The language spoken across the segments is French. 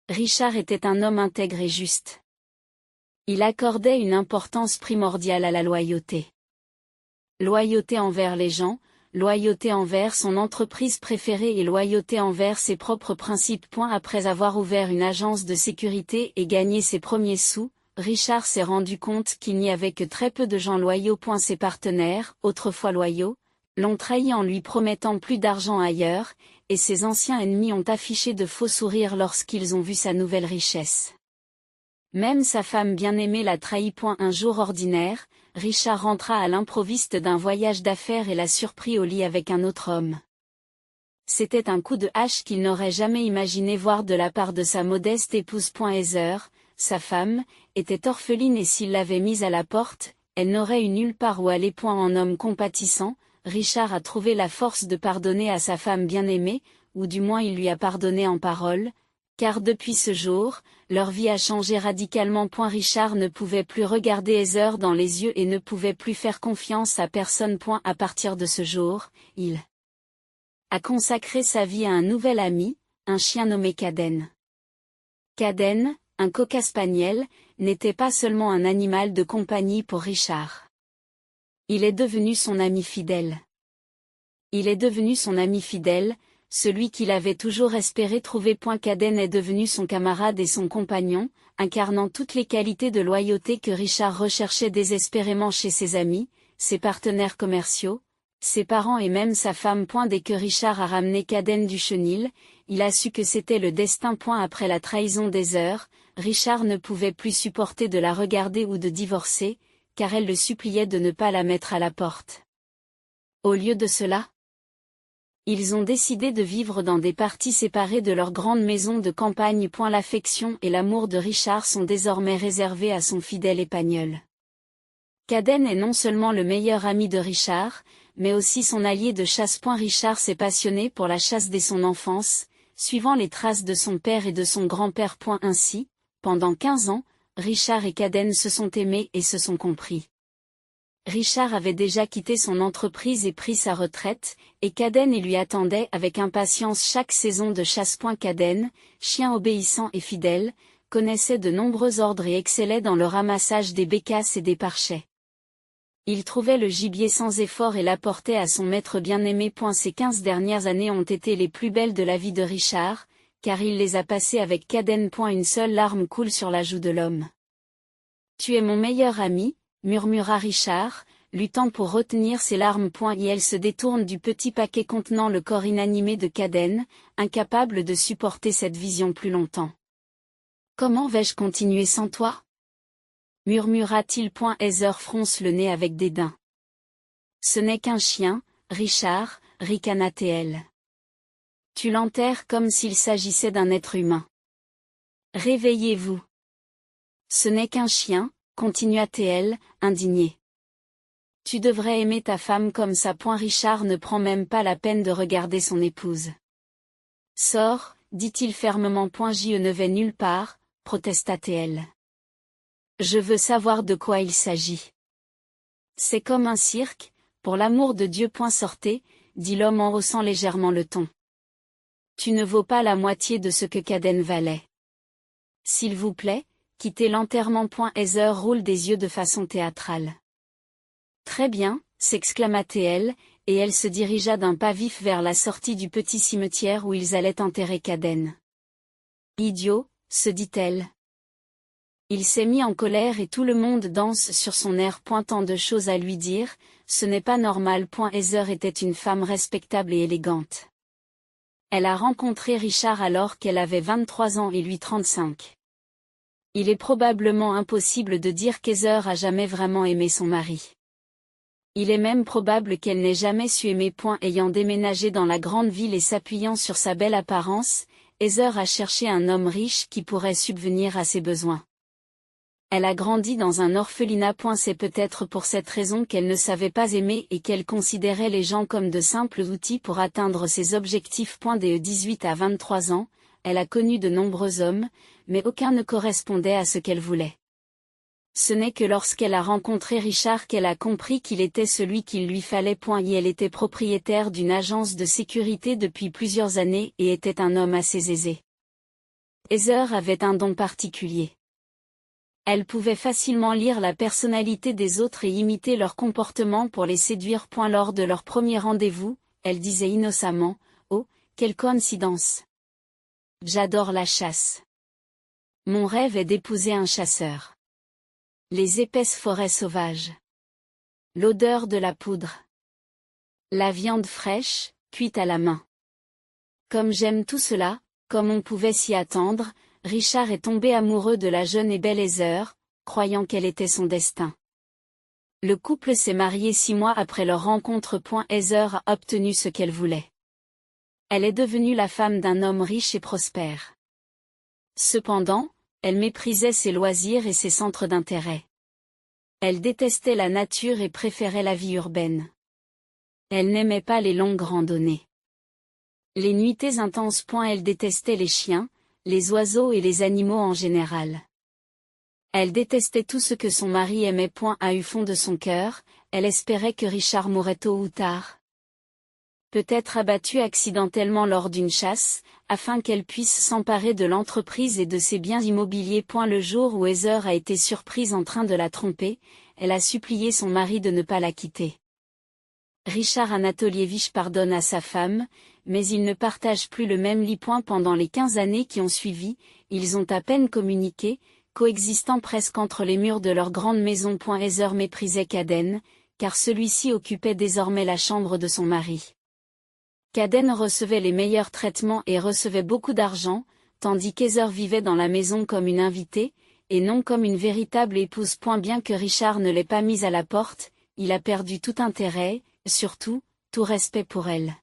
Richard était un homme intègre et juste. Il accordait une importance primordiale à la loyauté. Loyauté envers les gens, loyauté envers son entreprise préférée et loyauté envers ses propres principes. Après avoir ouvert une agence de sécurité et gagné ses premiers sous, Richard s'est rendu compte qu'il n'y avait que très peu de gens loyaux. Ses partenaires, autrefois loyaux, l'ont trahi en lui promettant plus d'argent ailleurs, et ses anciens ennemis ont affiché de faux sourires lorsqu'ils ont vu sa nouvelle richesse. Même sa femme bien-aimée l'a trahi. Un jour ordinaire, Richard rentra à l'improviste d'un voyage d'affaires et l'a surpris au lit avec un autre homme. C'était un coup de hache qu'il n'aurait jamais imaginé voir de la part de sa modeste épouse. Heather, sa femme, était orpheline et s'il l'avait mise à la porte, elle n'aurait eu nulle part où aller. En homme compatissant, Richard a trouvé la force de pardonner à sa femme bien-aimée, ou du moins il lui a pardonné en parole, car depuis ce jour, leur vie a changé radicalement. Richard ne pouvait plus regarder Heather dans les yeux et ne pouvait plus faire confiance à personne. À partir de ce jour, il a consacré sa vie à un nouvel ami, un chien nommé Caden. Caden, un cocker spaniel, n'était pas seulement un animal de compagnie pour Richard. Il est devenu son ami fidèle. Il est devenu son ami fidèle, celui qu'il avait toujours espéré trouver. Caden est devenu son camarade et son compagnon, incarnant toutes les qualités de loyauté que Richard recherchait désespérément chez ses amis, ses partenaires commerciaux, ses parents et même sa femme. Dès que Richard a ramené Caden du chenil, il a su que c'était le destin. Après la trahison d'Heather, Richard ne pouvait plus supporter de la regarder ou de divorcer, car elle le suppliait de ne pas la mettre à la porte. Au lieu de cela, ils ont décidé de vivre dans des parties séparées de leur grande maison de campagne. L'affection et l'amour de Richard sont désormais réservés à son fidèle épagneul. Caden est non seulement le meilleur ami de Richard, mais aussi son allié de chasse. Richard s'est passionné pour la chasse dès son enfance, suivant les traces de son père et de son grand-père. Ainsi, pendant 15 ans, Richard et Caden se sont aimés et se sont compris. Richard avait déjà quitté son entreprise et pris sa retraite, et Caden lui attendait avec impatience chaque saison de chasse. Caden, chien obéissant et fidèle, connaissait de nombreux ordres et excellait dans le ramassage des bécasses et des parchets. Il trouvait le gibier sans effort et l'apportait à son maître bien-aimé. Ces 15 dernières années ont été les plus belles de la vie de Richard, car il les a passées avec Caden. Une seule larme coule sur la joue de l'homme. « Tu es mon meilleur ami », murmura Richard, luttant pour retenir ses larmes. Et elle se détourne du petit paquet contenant le corps inanimé de Caden, incapable de supporter cette vision plus longtemps. « Comment vais-je continuer sans toi ?» murmura-t-il. Heather fronce le nez avec dédain. « Ce n'est qu'un chien, Richard, ricana-t-elle. Tu l'enterres comme s'il s'agissait d'un être humain. Réveillez-vous. Ce n'est qu'un chien, continua-t-elle, indignée. Tu devrais aimer ta femme comme ça. Richard ne prend même pas la peine de regarder son épouse. Sors, dit-il fermement. Je ne vais nulle part, protesta-t-elle. Je veux savoir de quoi il s'agit. C'est comme un cirque, pour l'amour de Dieu. Sortez, dit l'homme en haussant légèrement le ton. Tu ne vaux pas la moitié de ce que Caden valait. S'il vous plaît, quittez l'enterrement. Heather roule des yeux de façon théâtrale. Très bien, s'exclama-t-elle, et elle se dirigea d'un pas vif vers la sortie du petit cimetière où ils allaient enterrer Caden. Idiot, se dit-elle. Il s'est mis en colère et tout le monde danse sur son air. Tant de choses à lui dire, ce n'est pas normal. Heather était une femme respectable et élégante. Elle a rencontré Richard alors qu'elle avait 23 ans et lui 35. Il est probablement impossible de dire qu'Heather a jamais vraiment aimé son mari. Il est même probable qu'elle n'ait jamais su aimer. Ayant déménagé dans la grande ville et s'appuyant sur sa belle apparence, Heather a cherché un homme riche qui pourrait subvenir à ses besoins. Elle a grandi dans un orphelinat. C'est peut-être pour cette raison qu'elle ne savait pas aimer et qu'elle considérait les gens comme de simples outils pour atteindre ses objectifs. Des 18 à 23 ans, elle a connu de nombreux hommes, mais aucun ne correspondait à ce qu'elle voulait. Ce n'est que lorsqu'elle a rencontré Richard qu'elle a compris qu'il était celui qu'il lui fallait. Et elle était propriétaire d'une agence de sécurité depuis plusieurs années et était un homme assez aisé. Heather avait un don particulier. Elle pouvait facilement lire la personnalité des autres et imiter leur comportement pour les séduire. Lors de leur premier rendez-vous, elle disait innocemment, « Oh, quelle coïncidence! J'adore la chasse. Mon rêve est d'épouser un chasseur. Les épaisses forêts sauvages. L'odeur de la poudre. La viande fraîche, cuite à la main. Comme j'aime tout cela, comme on pouvait s'y attendre, Richard est tombé amoureux de la jeune et belle Heather, croyant qu'elle était son destin. Le couple s'est marié 6 mois après leur rencontre. Heather a obtenu ce qu'elle voulait. Elle est devenue la femme d'un homme riche et prospère. Cependant, elle méprisait ses loisirs et ses centres d'intérêt. Elle détestait la nature et préférait la vie urbaine. Elle n'aimait pas les longues randonnées. Les nuitées intenses. Elle détestait les chiens, les oiseaux et les animaux en général. Elle détestait tout ce que son mari aimait. À eu fond de son cœur, elle espérait que Richard mourrait tôt ou tard. Peut-être abattu accidentellement lors d'une chasse, afin qu'elle puisse s'emparer de l'entreprise et de ses biens immobiliers. Le jour où Heather a été surprise en train de la tromper, elle a supplié son mari de ne pas la quitter. Richard Anatolievitch pardonne à sa femme, mais ils ne partagent plus le même lit. Pendant les 15 années qui ont suivi, ils ont à peine communiqué, coexistant presque entre les murs de leur grande maison. Heather méprisait Caden, car celui-ci occupait désormais la chambre de son mari. Caden recevait les meilleurs traitements et recevait beaucoup d'argent, tandis qu'Heather vivait dans la maison comme une invitée, et non comme une véritable épouse. Bien que Richard ne l'ait pas mise à la porte, il a perdu tout intérêt, surtout, tout respect pour elle.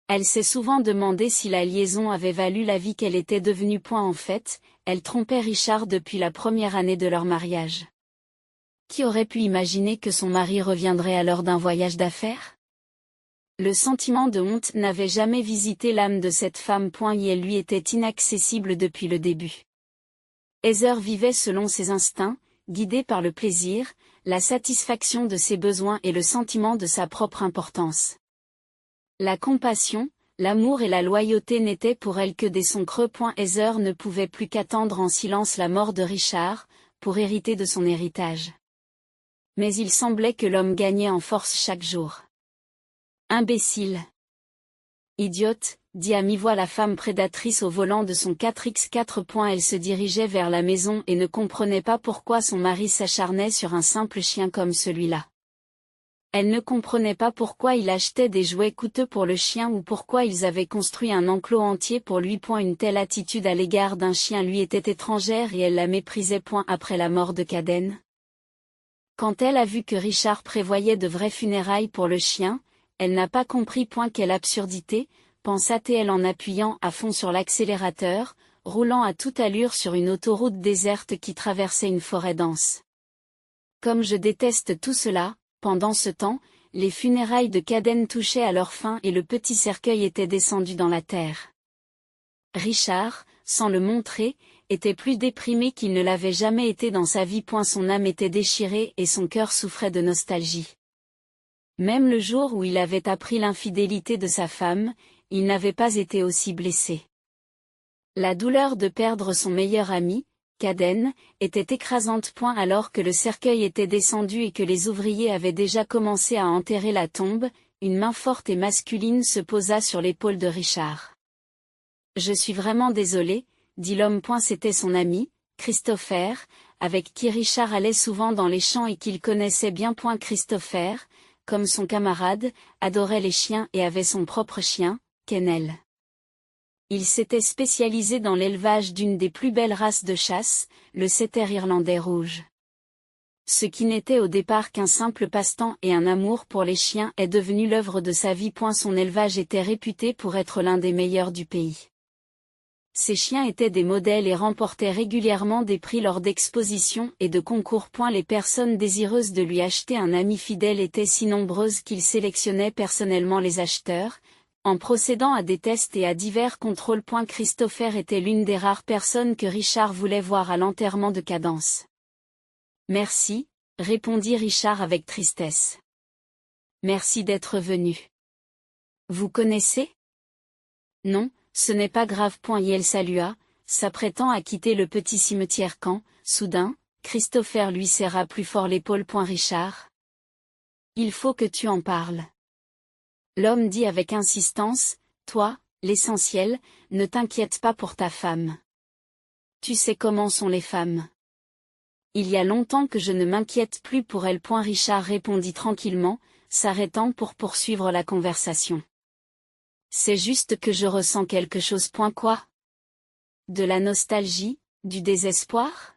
Elle s'est souvent demandé si la liaison avait valu la vie qu'elle était devenue. En fait, elle trompait Richard depuis la première année de leur mariage. Qui aurait pu imaginer que son mari reviendrait alors d'un voyage d'affaires? Le sentiment de honte n'avait jamais visité l'âme de cette femme. Et elle lui était inaccessible depuis le début. Heather vivait selon ses instincts, guidée par le plaisir, la satisfaction de ses besoins et le sentiment de sa propre importance. La compassion, l'amour et la loyauté n'étaient pour elle que des sons creux. Heather ne pouvait plus qu'attendre en silence la mort de Richard, pour hériter de son héritage. Mais il semblait que l'homme gagnait en force chaque jour. Imbécile. Idiote, dit à mi-voix la femme prédatrice au volant de son 4x4. Elle se dirigeait vers la maison et ne comprenait pas pourquoi son mari s'acharnait sur un simple chien comme celui-là. Elle ne comprenait pas pourquoi il achetait des jouets coûteux pour le chien ou pourquoi ils avaient construit un enclos entier pour lui. Une telle attitude à l'égard d'un chien lui était étrangère et elle la méprisait. Après la mort de Caden. Quand elle a vu que Richard prévoyait de vraies funérailles pour le chien, elle n'a pas compris. Quelle absurdité, pensa-t-elle en appuyant à fond sur l'accélérateur, roulant à toute allure sur une autoroute déserte qui traversait une forêt dense. Comme je déteste tout cela. Pendant ce temps, les funérailles de Caden touchaient à leur fin et le petit cercueil était descendu dans la terre. Richard, sans le montrer, était plus déprimé qu'il ne l'avait jamais été dans sa vie. Son âme était déchirée et son cœur souffrait de nostalgie. Même le jour où il avait appris l'infidélité de sa femme, il n'avait pas été aussi blessé. La douleur de perdre son meilleur ami, Caden, était écrasante. Alors que le cercueil était descendu et que les ouvriers avaient déjà commencé à enterrer la tombe, une main forte et masculine se posa sur l'épaule de Richard. Je suis vraiment désolé, dit l'homme. C'était son ami, Christopher, avec qui Richard allait souvent dans les champs et qu'il connaissait bien. Christopher, comme son camarade, adorait les chiens et avait son propre chien, Kennel. Il s'était spécialisé dans l'élevage d'une des plus belles races de chasse, le setter irlandais rouge. Ce qui n'était au départ qu'un simple passe-temps et un amour pour les chiens est devenu l'œuvre de sa vie. Son élevage était réputé pour être l'un des meilleurs du pays. Ses chiens étaient des modèles et remportaient régulièrement des prix lors d'expositions et de concours. Les personnes désireuses de lui acheter un ami fidèle étaient si nombreuses qu'il sélectionnait personnellement les acheteurs, en procédant à des tests et à divers contrôles. Christopher était l'une des rares personnes que Richard voulait voir à l'enterrement de Cadence. Merci, répondit Richard avec tristesse. Merci d'être venu. Vous connaissez? Non, ce n'est pas grave. Et elle salua, s'apprêtant à quitter le petit cimetière quand, soudain, Christopher lui serra plus fort l'épaule. Richard. Il faut que tu en parles. L'homme dit avec insistance, toi, l'essentiel, ne t'inquiète pas pour ta femme. Tu sais comment sont les femmes. Il y a longtemps que je ne m'inquiète plus pour elle. Richard répondit tranquillement, s'arrêtant pour poursuivre la conversation. C'est juste que je ressens quelque chose. Quoi? De la nostalgie, du désespoir?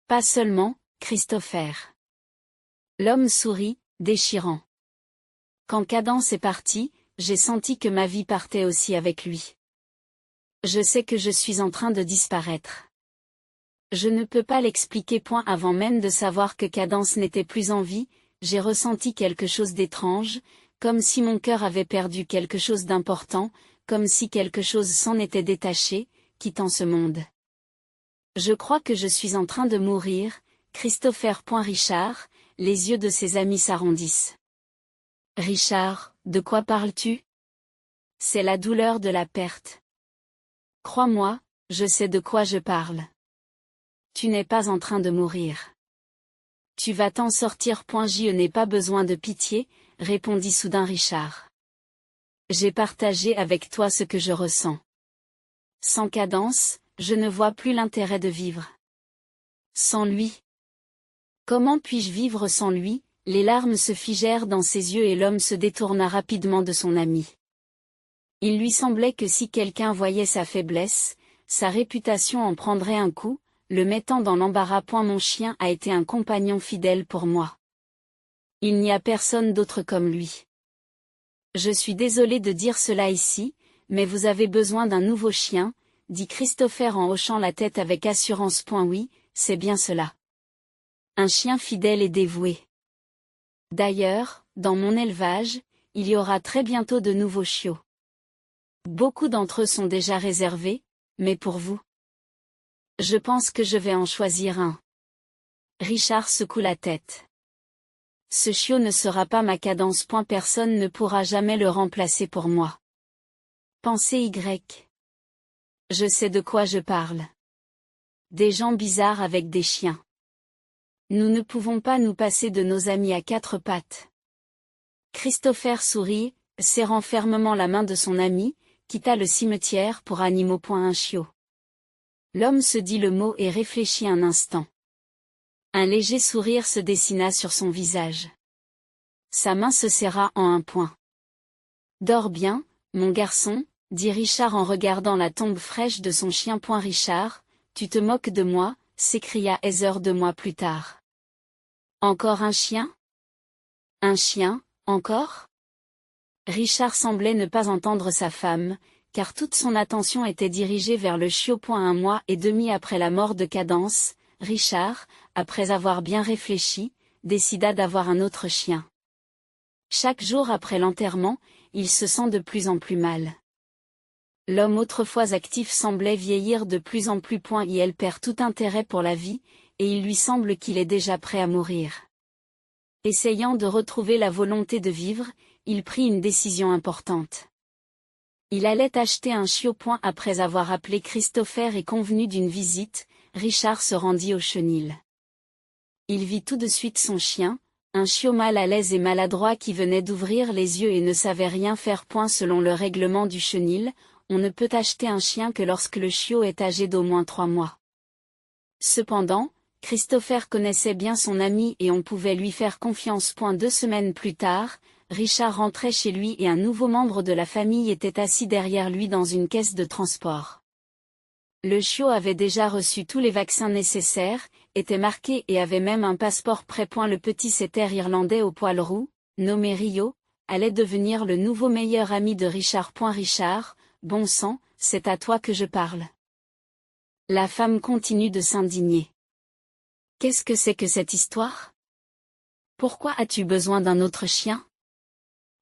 Pas seulement, Christopher. L'homme sourit, déchirant. Quand Cadence est parti, j'ai senti que ma vie partait aussi avec lui. Je sais que je suis en train de disparaître. Je ne peux pas l'expliquer. Avant même de savoir que Cadence n'était plus en vie, j'ai ressenti quelque chose d'étrange, comme si mon cœur avait perdu quelque chose d'important, comme si quelque chose s'en était détaché, quittant ce monde. Je crois que je suis en train de mourir, Christopher. Richard, les yeux de ses amis s'arrondissent. Richard, de quoi parles-tu? C'est la douleur de la perte. Crois-moi, je sais de quoi je parle. Tu n'es pas en train de mourir. Tu vas t'en sortir. Je n'ai pas besoin de pitié, répondit soudain Richard. J'ai partagé avec toi ce que je ressens. Sans Cadence, je ne vois plus l'intérêt de vivre. Sans lui. Comment puis-je vivre sans lui? Les larmes se figèrent dans ses yeux et l'homme se détourna rapidement de son ami. Il lui semblait que si quelqu'un voyait sa faiblesse, sa réputation en prendrait un coup, le mettant dans l'embarras. Mon chien a été un compagnon fidèle pour moi. Il n'y a personne d'autre comme lui. Je suis désolé de dire cela ici, mais vous avez besoin d'un nouveau chien, dit Christopher en hochant la tête avec assurance. Oui, c'est bien cela. Un chien fidèle et dévoué. D'ailleurs, dans mon élevage, il y aura très bientôt de nouveaux chiots. Beaucoup d'entre eux sont déjà réservés, mais pour vous? Je pense que je vais en choisir un. Richard secoue la tête. Ce chiot ne sera pas ma Cadence. Personne ne pourra jamais le remplacer pour moi. Pensez Y. Je sais de quoi je parle. Des gens bizarres avec des chiens. Nous ne pouvons pas nous passer de nos amis à quatre pattes. Christopher sourit, serrant fermement la main de son ami, quitta le cimetière pour animaux. Un chiot. L'homme se dit le mot et réfléchit un instant. Un léger sourire se dessina sur son visage. Sa main se serra en un point. Dors bien, mon garçon, dit Richard en regardant la tombe fraîche de son chien. Richard, tu te moques de moi, s'écria Heather 2 mois plus tard. Encore un chien? Un chien, encore? Richard semblait ne pas entendre sa femme, car toute son attention était dirigée vers le chiot. 1 mois et demi après la mort de Cadence, Richard, après avoir bien réfléchi, décida d'avoir un autre chien. Chaque jour après l'enterrement, il se sent de plus en plus mal. L'homme autrefois actif semblait vieillir de plus en plus. Il perd tout intérêt pour la vie, et il lui semble qu'il est déjà prêt à mourir. Essayant de retrouver la volonté de vivre, il prit une décision importante. Il allait acheter un chiot. Après avoir appelé Christopher et convenu d'une visite, Richard se rendit au chenil. Il vit tout de suite son chien, un chiot mal à l'aise et maladroit qui venait d'ouvrir les yeux et ne savait rien faire. Selon le règlement du chenil, on ne peut acheter un chien que lorsque le chiot est âgé d'au moins 3 mois. Cependant, Christopher connaissait bien son ami et on pouvait lui faire confiance. 2 semaines plus tard, Richard rentrait chez lui et un nouveau membre de la famille était assis derrière lui dans une caisse de transport. Le chiot avait déjà reçu tous les vaccins nécessaires, était marqué et avait même un passeport prêt. Le petit setter irlandais au poil roux, nommé Rio, allait devenir le nouveau meilleur ami de Richard. Richard, bon sang, c'est à toi que je parle. La femme continue de s'indigner. Qu'est-ce que c'est que cette histoire? Pourquoi as-tu besoin d'un autre chien?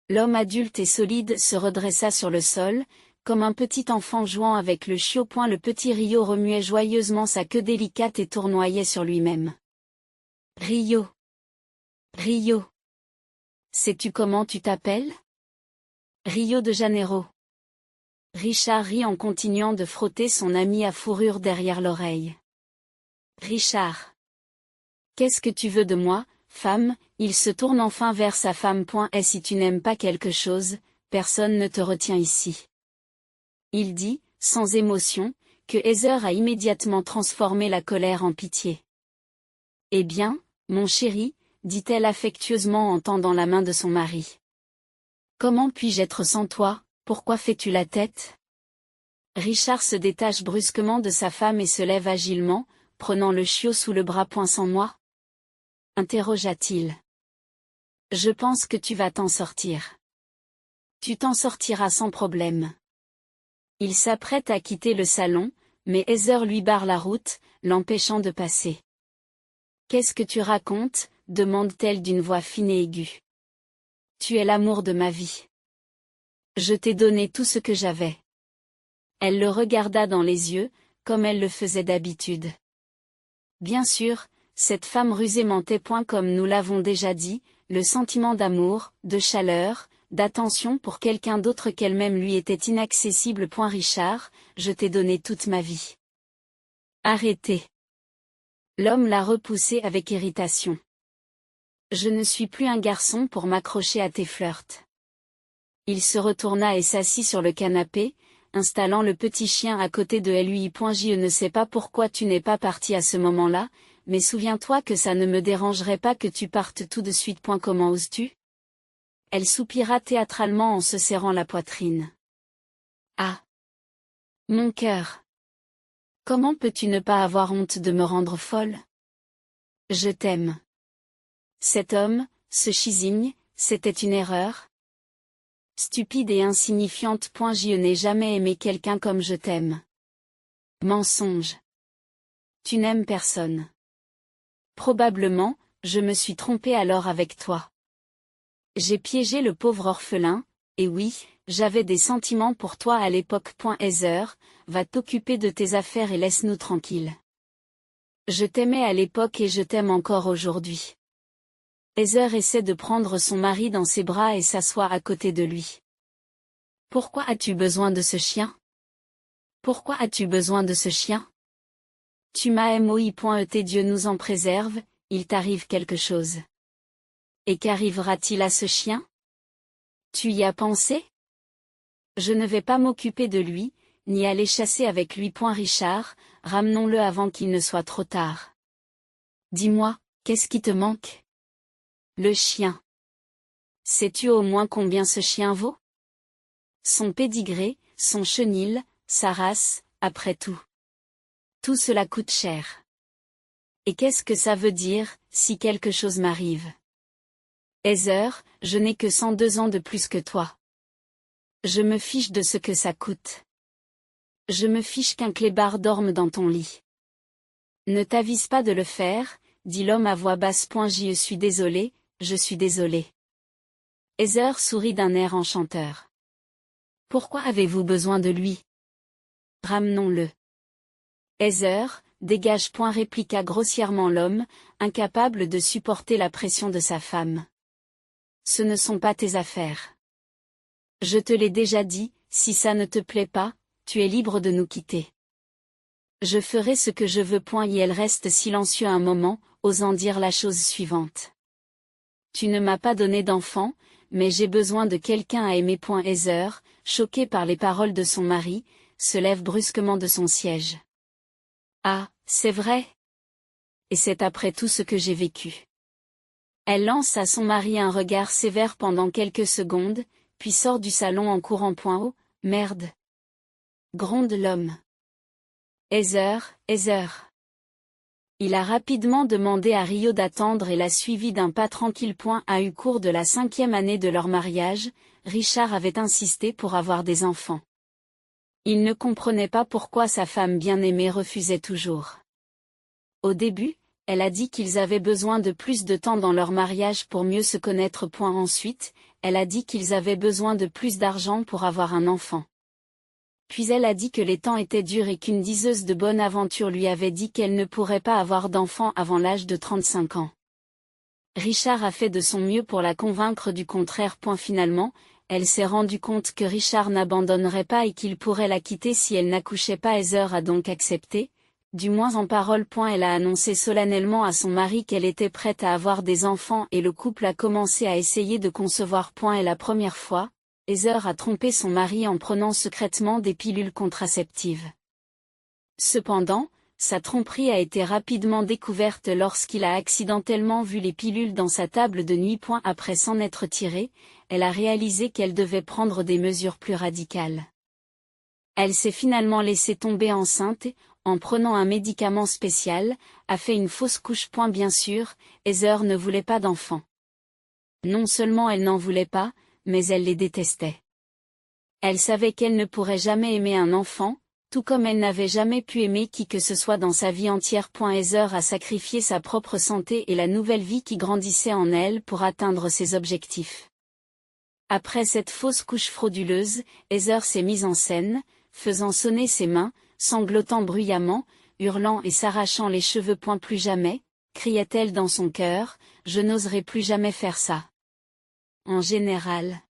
L'homme adulte et solide se redressa sur le sol, comme un petit enfant jouant avec le chiot. Le petit Rio remuait joyeusement sa queue délicate et tournoyait sur lui-même. Rio. Rio. Sais-tu comment tu t'appelles? Rio de Janeiro. Richard rit en continuant de frotter son ami à fourrure derrière l'oreille. Richard. Qu'est-ce que tu veux de moi, femme? Il se tourne enfin vers sa femme. Et si tu n'aimes pas quelque chose, personne ne te retient ici. Il dit, sans émotion, que Heather a immédiatement transformé la colère en pitié. Eh bien, mon chéri, dit-elle affectueusement en tendant la main de son mari. Comment puis-je être sans toi? Pourquoi fais-tu la tête? Richard se détache brusquement de sa femme et se lève agilement, prenant le chiot sous le bras. Sans moi? Interrogea-t-il. Je pense que tu vas t'en sortir. Tu t'en sortiras sans problème. Il s'apprête à quitter le salon, mais Heather lui barre la route, l'empêchant de passer. Qu'est-ce que tu racontes? Demande-t-elle d'une voix fine et aiguë. Tu es l'amour de ma vie. Je t'ai donné tout ce que j'avais. Elle le regarda dans les yeux, comme elle le faisait d'habitude. Bien sûr, cette femme rusée mentait. Comme nous l'avons déjà dit, le sentiment d'amour, de chaleur, d'attention pour quelqu'un d'autre qu'elle-même lui était inaccessible. Richard, je t'ai donné toute ma vie. Arrêtez. L'homme l'a repoussé avec irritation. Je ne suis plus un garçon pour m'accrocher à tes flirts. Il se retourna et s'assit sur le canapé, installant le petit chien à côté de lui. Je ne sais pas pourquoi tu n'es pas parti à ce moment-là, mais souviens-toi que ça ne me dérangerait pas que tu partes tout de suite. Comment oses-tu? Elle soupira théâtralement en se serrant la poitrine. Ah! Mon cœur! Comment peux-tu ne pas avoir honte de me rendre folle? Je t'aime. Cet homme, ce chizigne, c'était une erreur? Stupide et insignifiante. Je n'ai jamais aimé quelqu'un comme je t'aime. Mensonge. Tu n'aimes personne. Probablement, je me suis trompée alors avec toi. J'ai piégé le pauvre orphelin, et oui, j'avais des sentiments pour toi à l'époque. Heather, va t'occuper de tes affaires et laisse-nous tranquilles. Je t'aimais à l'époque et je t'aime encore aujourd'hui. Heather essaie de prendre son mari dans ses bras et s'assoit à côté de lui. Pourquoi as-tu besoin de ce chien? Pourquoi as-tu besoin de ce chien? Tu m'as moi. Dieu nous en préserve, il t'arrive quelque chose. Et qu'arrivera-t-il à ce chien? Tu y as pensé? Je ne vais pas m'occuper de lui, ni aller chasser avec lui. Richard, ramenons-le avant qu'il ne soit trop tard. Dis-moi, qu'est-ce qui te manque? Le chien. Sais-tu au moins combien ce chien vaut? Son pédigré, son chenil, sa race, après tout. Tout cela coûte cher. Et qu'est-ce que ça veut dire, si quelque chose m'arrive? Heather, je n'ai que 102 ans de plus que toi. Je me fiche de ce que ça coûte. Je me fiche qu'un clébard dorme dans ton lit. Ne t'avise pas de le faire, dit l'homme à voix basse. Je suis désolé, je suis désolé. Heather sourit d'un air enchanteur. Pourquoi avez-vous besoin de lui? Ramenons-le. Heather, dégage. Répliqua grossièrement l'homme, incapable de supporter la pression de sa femme. Ce ne sont pas tes affaires. Je te l'ai déjà dit, si ça ne te plaît pas, tu es libre de nous quitter. Je ferai ce que je veux. Et elle reste silencieux un moment, osant dire la chose suivante. Tu ne m'as pas donné d'enfant, mais j'ai besoin de quelqu'un à aimer. Heather, choquée par les paroles de son mari, se lève brusquement de son siège. Ah, c'est vrai? Et c'est après tout ce que j'ai vécu. Elle lance à son mari un regard sévère pendant quelques secondes, puis sort du salon en courant. Oh, merde! Gronde l'homme. Heather, Heather. Il a rapidement demandé à Rio d'attendre et l'a suivi d'un pas tranquille. À eu cours de la 5e année de leur mariage, Richard avait insisté pour avoir des enfants. Il ne comprenait pas pourquoi sa femme bien-aimée refusait toujours. Au début, elle a dit qu'ils avaient besoin de plus de temps dans leur mariage pour mieux se connaître. Ensuite, elle a dit qu'ils avaient besoin de plus d'argent pour avoir un enfant. Puis elle a dit que les temps étaient durs et qu'une diseuse de bonne aventure lui avait dit qu'elle ne pourrait pas avoir d'enfant avant l'âge de 35 ans. Richard a fait de son mieux pour la convaincre du contraire. Finalement, elle s'est rendue compte que Richard n'abandonnerait pas et qu'il pourrait la quitter si elle n'accouchait pas. Heather a donc accepté, du moins en parole. Elle a annoncé solennellement à son mari qu'elle était prête à avoir des enfants et le couple a commencé à essayer de concevoir. Et la première fois, Heather a trompé son mari en prenant secrètement des pilules contraceptives. Cependant, sa tromperie a été rapidement découverte lorsqu'il a accidentellement vu les pilules dans sa table de nuit. Après s'en être tirée, elle a réalisé qu'elle devait prendre des mesures plus radicales. Elle s'est finalement laissée tomber enceinte et, en prenant un médicament spécial, a fait une fausse couche. Bien sûr, Heather ne voulait pas d'enfants. Non seulement elle n'en voulait pas, mais elle les détestait. Elle savait qu'elle ne pourrait jamais aimer un enfant, tout comme elle n'avait jamais pu aimer qui que ce soit dans sa vie entière. Heather a sacrifié sa propre santé et la nouvelle vie qui grandissait en elle pour atteindre ses objectifs. Après cette fausse couche frauduleuse, Heather s'est mise en scène, faisant sonner ses mains, sanglotant bruyamment, hurlant et s'arrachant les cheveux. Plus jamais, criait-elle dans son cœur, je n'oserai plus jamais faire ça. En général,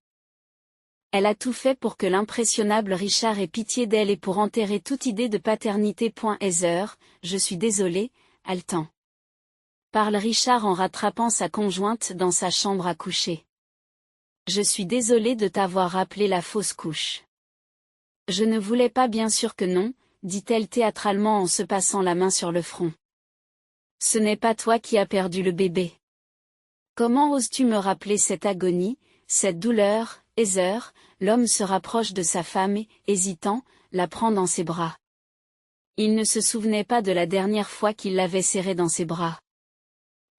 elle a tout fait pour que l'impressionnable Richard ait pitié d'elle et pour enterrer toute idée de paternité. Heather, je suis désolée, haletant. Parle Richard en rattrapant sa conjointe dans sa chambre à coucher. Je suis désolée de t'avoir rappelé la fausse couche. Je ne voulais pas. Bien sûr que non, dit-elle théâtralement en se passant la main sur le front. Ce n'est pas toi qui as perdu le bébé. Comment oses-tu me rappeler cette agonie, cette douleur, Heather? L'homme se rapproche de sa femme et, hésitant, la prend dans ses bras. Il ne se souvenait pas de la dernière fois qu'il l'avait serrée dans ses bras.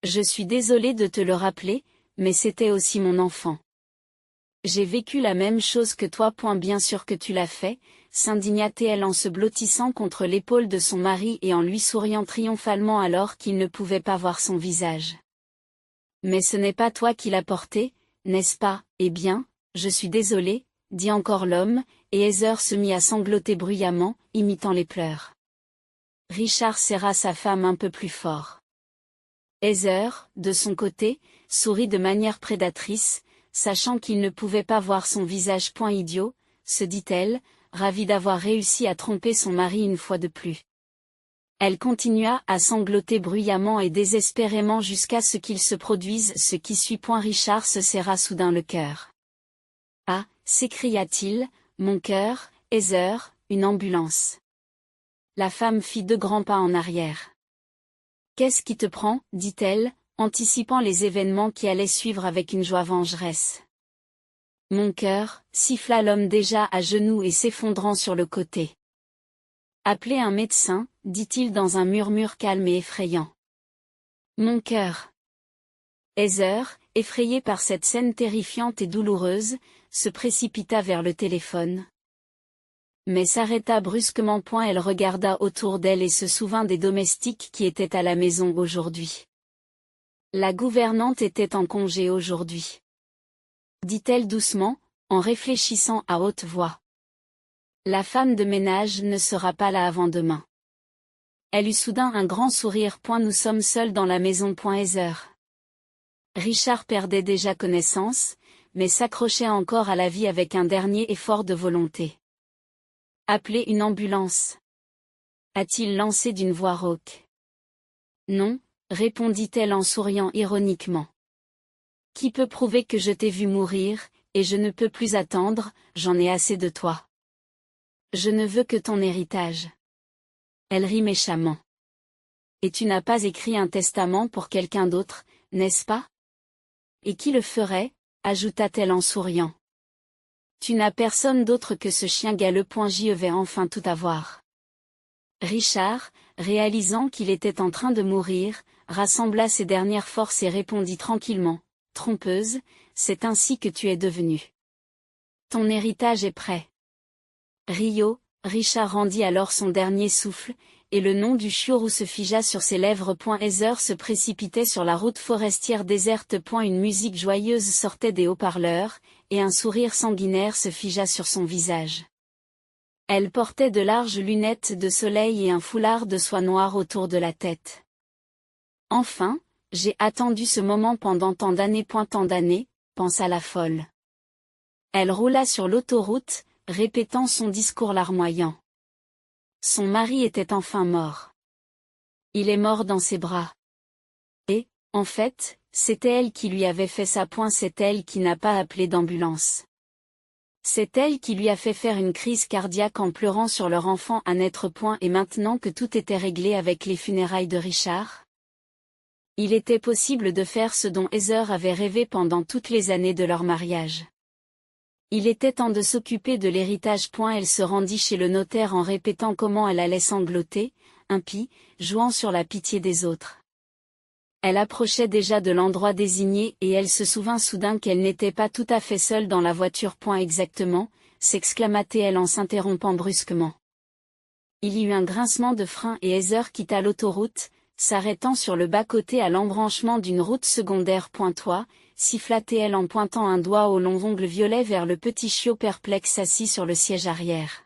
Je suis désolée de te le rappeler, mais c'était aussi mon enfant. J'ai vécu la même chose que toi. Bien sûr que tu l'as fait, s'indigna-t-elle en se blottissant contre l'épaule de son mari et en lui souriant triomphalement alors qu'il ne pouvait pas voir son visage. Mais ce n'est pas toi qui l'as porté, n'est-ce pas? Eh bien, je suis désolée, dit encore l'homme, et Heather se mit à sangloter bruyamment, imitant les pleurs. Richard serra sa femme un peu plus fort. Heather, de son côté, sourit de manière prédatrice, sachant qu'il ne pouvait pas voir son visage. Idiot, se dit-elle, ravie d'avoir réussi à tromper son mari une fois de plus. Elle continua à sangloter bruyamment et désespérément jusqu'à ce qu'il se produise ce qui suit. Richard se serra soudain le cœur. Ah, s'écria-t-il, mon cœur, Heather, une ambulance. La femme fit 2 grands pas en arrière. Qu'est-ce qui te prend, dit-elle, anticipant les événements qui allaient suivre avec une joie vengeresse. Mon cœur, siffla l'homme déjà à genoux et s'effondrant sur le côté. Appelez un médecin, dit-il dans un murmure calme et effrayant. Mon cœur. Heather, effrayée par cette scène terrifiante et douloureuse, se précipita vers le téléphone. Mais s'arrêta brusquement. Elle regarda autour d'elle et se souvint des domestiques qui étaient à la maison aujourd'hui. La gouvernante était en congé aujourd'hui. Dit-elle doucement, en réfléchissant à haute voix. La femme de ménage ne sera pas là avant demain. Elle eut soudain un grand sourire. Nous sommes seuls dans la maison. Heather. Richard perdait déjà connaissance, mais s'accrochait encore à la vie avec un dernier effort de volonté. Appelez une ambulance. A-t-il lancé d'une voix rauque. Non, répondit-elle en souriant ironiquement. Qui peut prouver que je t'ai vu mourir, et je ne peux plus attendre, j'en ai assez de toi. Je ne veux que ton héritage. Elle rit méchamment. Et tu n'as pas écrit un testament pour quelqu'un d'autre, n'est-ce pas? Et qui le ferait, ajouta-t-elle en souriant. Tu n'as personne d'autre que ce chien galeux. J'y vais enfin tout avoir. Richard, réalisant qu'il était en train de mourir, rassembla ses dernières forces et répondit tranquillement. Trompeuse, c'est ainsi que tu es devenue. Ton héritage est prêt. Rio, Richard rendit alors son dernier souffle, et le nom du chiot roux se figea sur ses lèvres. Heather se précipitait sur la route forestière déserte. Une musique joyeuse sortait des haut-parleurs, et un sourire sanguinaire se figea sur son visage. Elle portait de larges lunettes de soleil et un foulard de soie noire autour de la tête. Enfin, j'ai attendu ce moment pendant tant d'années, pensa la folle. Elle roula sur l'autoroute, répétant son discours larmoyant. Son mari était enfin mort. Il est mort dans ses bras. Et, en fait, c'était elle qui lui avait fait ça. C'est elle qui n'a pas appelé d'ambulance. C'est elle qui lui a fait faire une crise cardiaque en pleurant sur leur enfant à naître. Et maintenant que tout était réglé avec les funérailles de Richard, il était possible de faire ce dont Heather avait rêvé pendant toutes les années de leur mariage. Il était temps de s'occuper de l'héritage. Elle se rendit chez le notaire en répétant comment elle allait sangloter, impie, jouant sur la pitié des autres. Elle approchait déjà de l'endroit désigné et elle se souvint soudain qu'elle n'était pas tout à fait seule dans la voiture. Exactement, s'exclama-t-elle en s'interrompant brusquement. Il y eut un grincement de frein et Heather quitta l'autoroute, s'arrêtant sur le bas-côté à l'embranchement d'une route secondaire. Toi, siffla-t-elle en pointant un doigt aux longs ongles violets vers le petit chiot perplexe assis sur le siège arrière.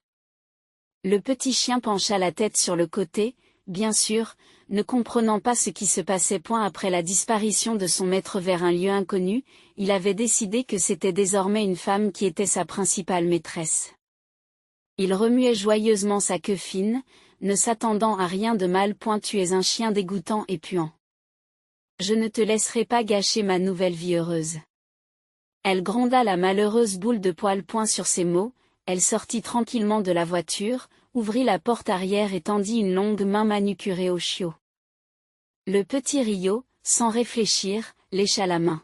Le petit chien pencha la tête sur le côté, bien sûr, ne comprenant pas ce qui se passait. Après la disparition de son maître vers un lieu inconnu, il avait décidé que c'était désormais une femme qui était sa principale maîtresse. Il remuait joyeusement sa queue fine, ne s'attendant à rien de mal. Tu es un chien dégoûtant et puant. Je ne te laisserai pas gâcher ma nouvelle vie heureuse. Elle gronda la malheureuse boule de poil. Sur ces mots, elle sortit tranquillement de la voiture, ouvrit la porte arrière et tendit une longue main manucurée au chiot. Le petit Rio, sans réfléchir, lécha la main.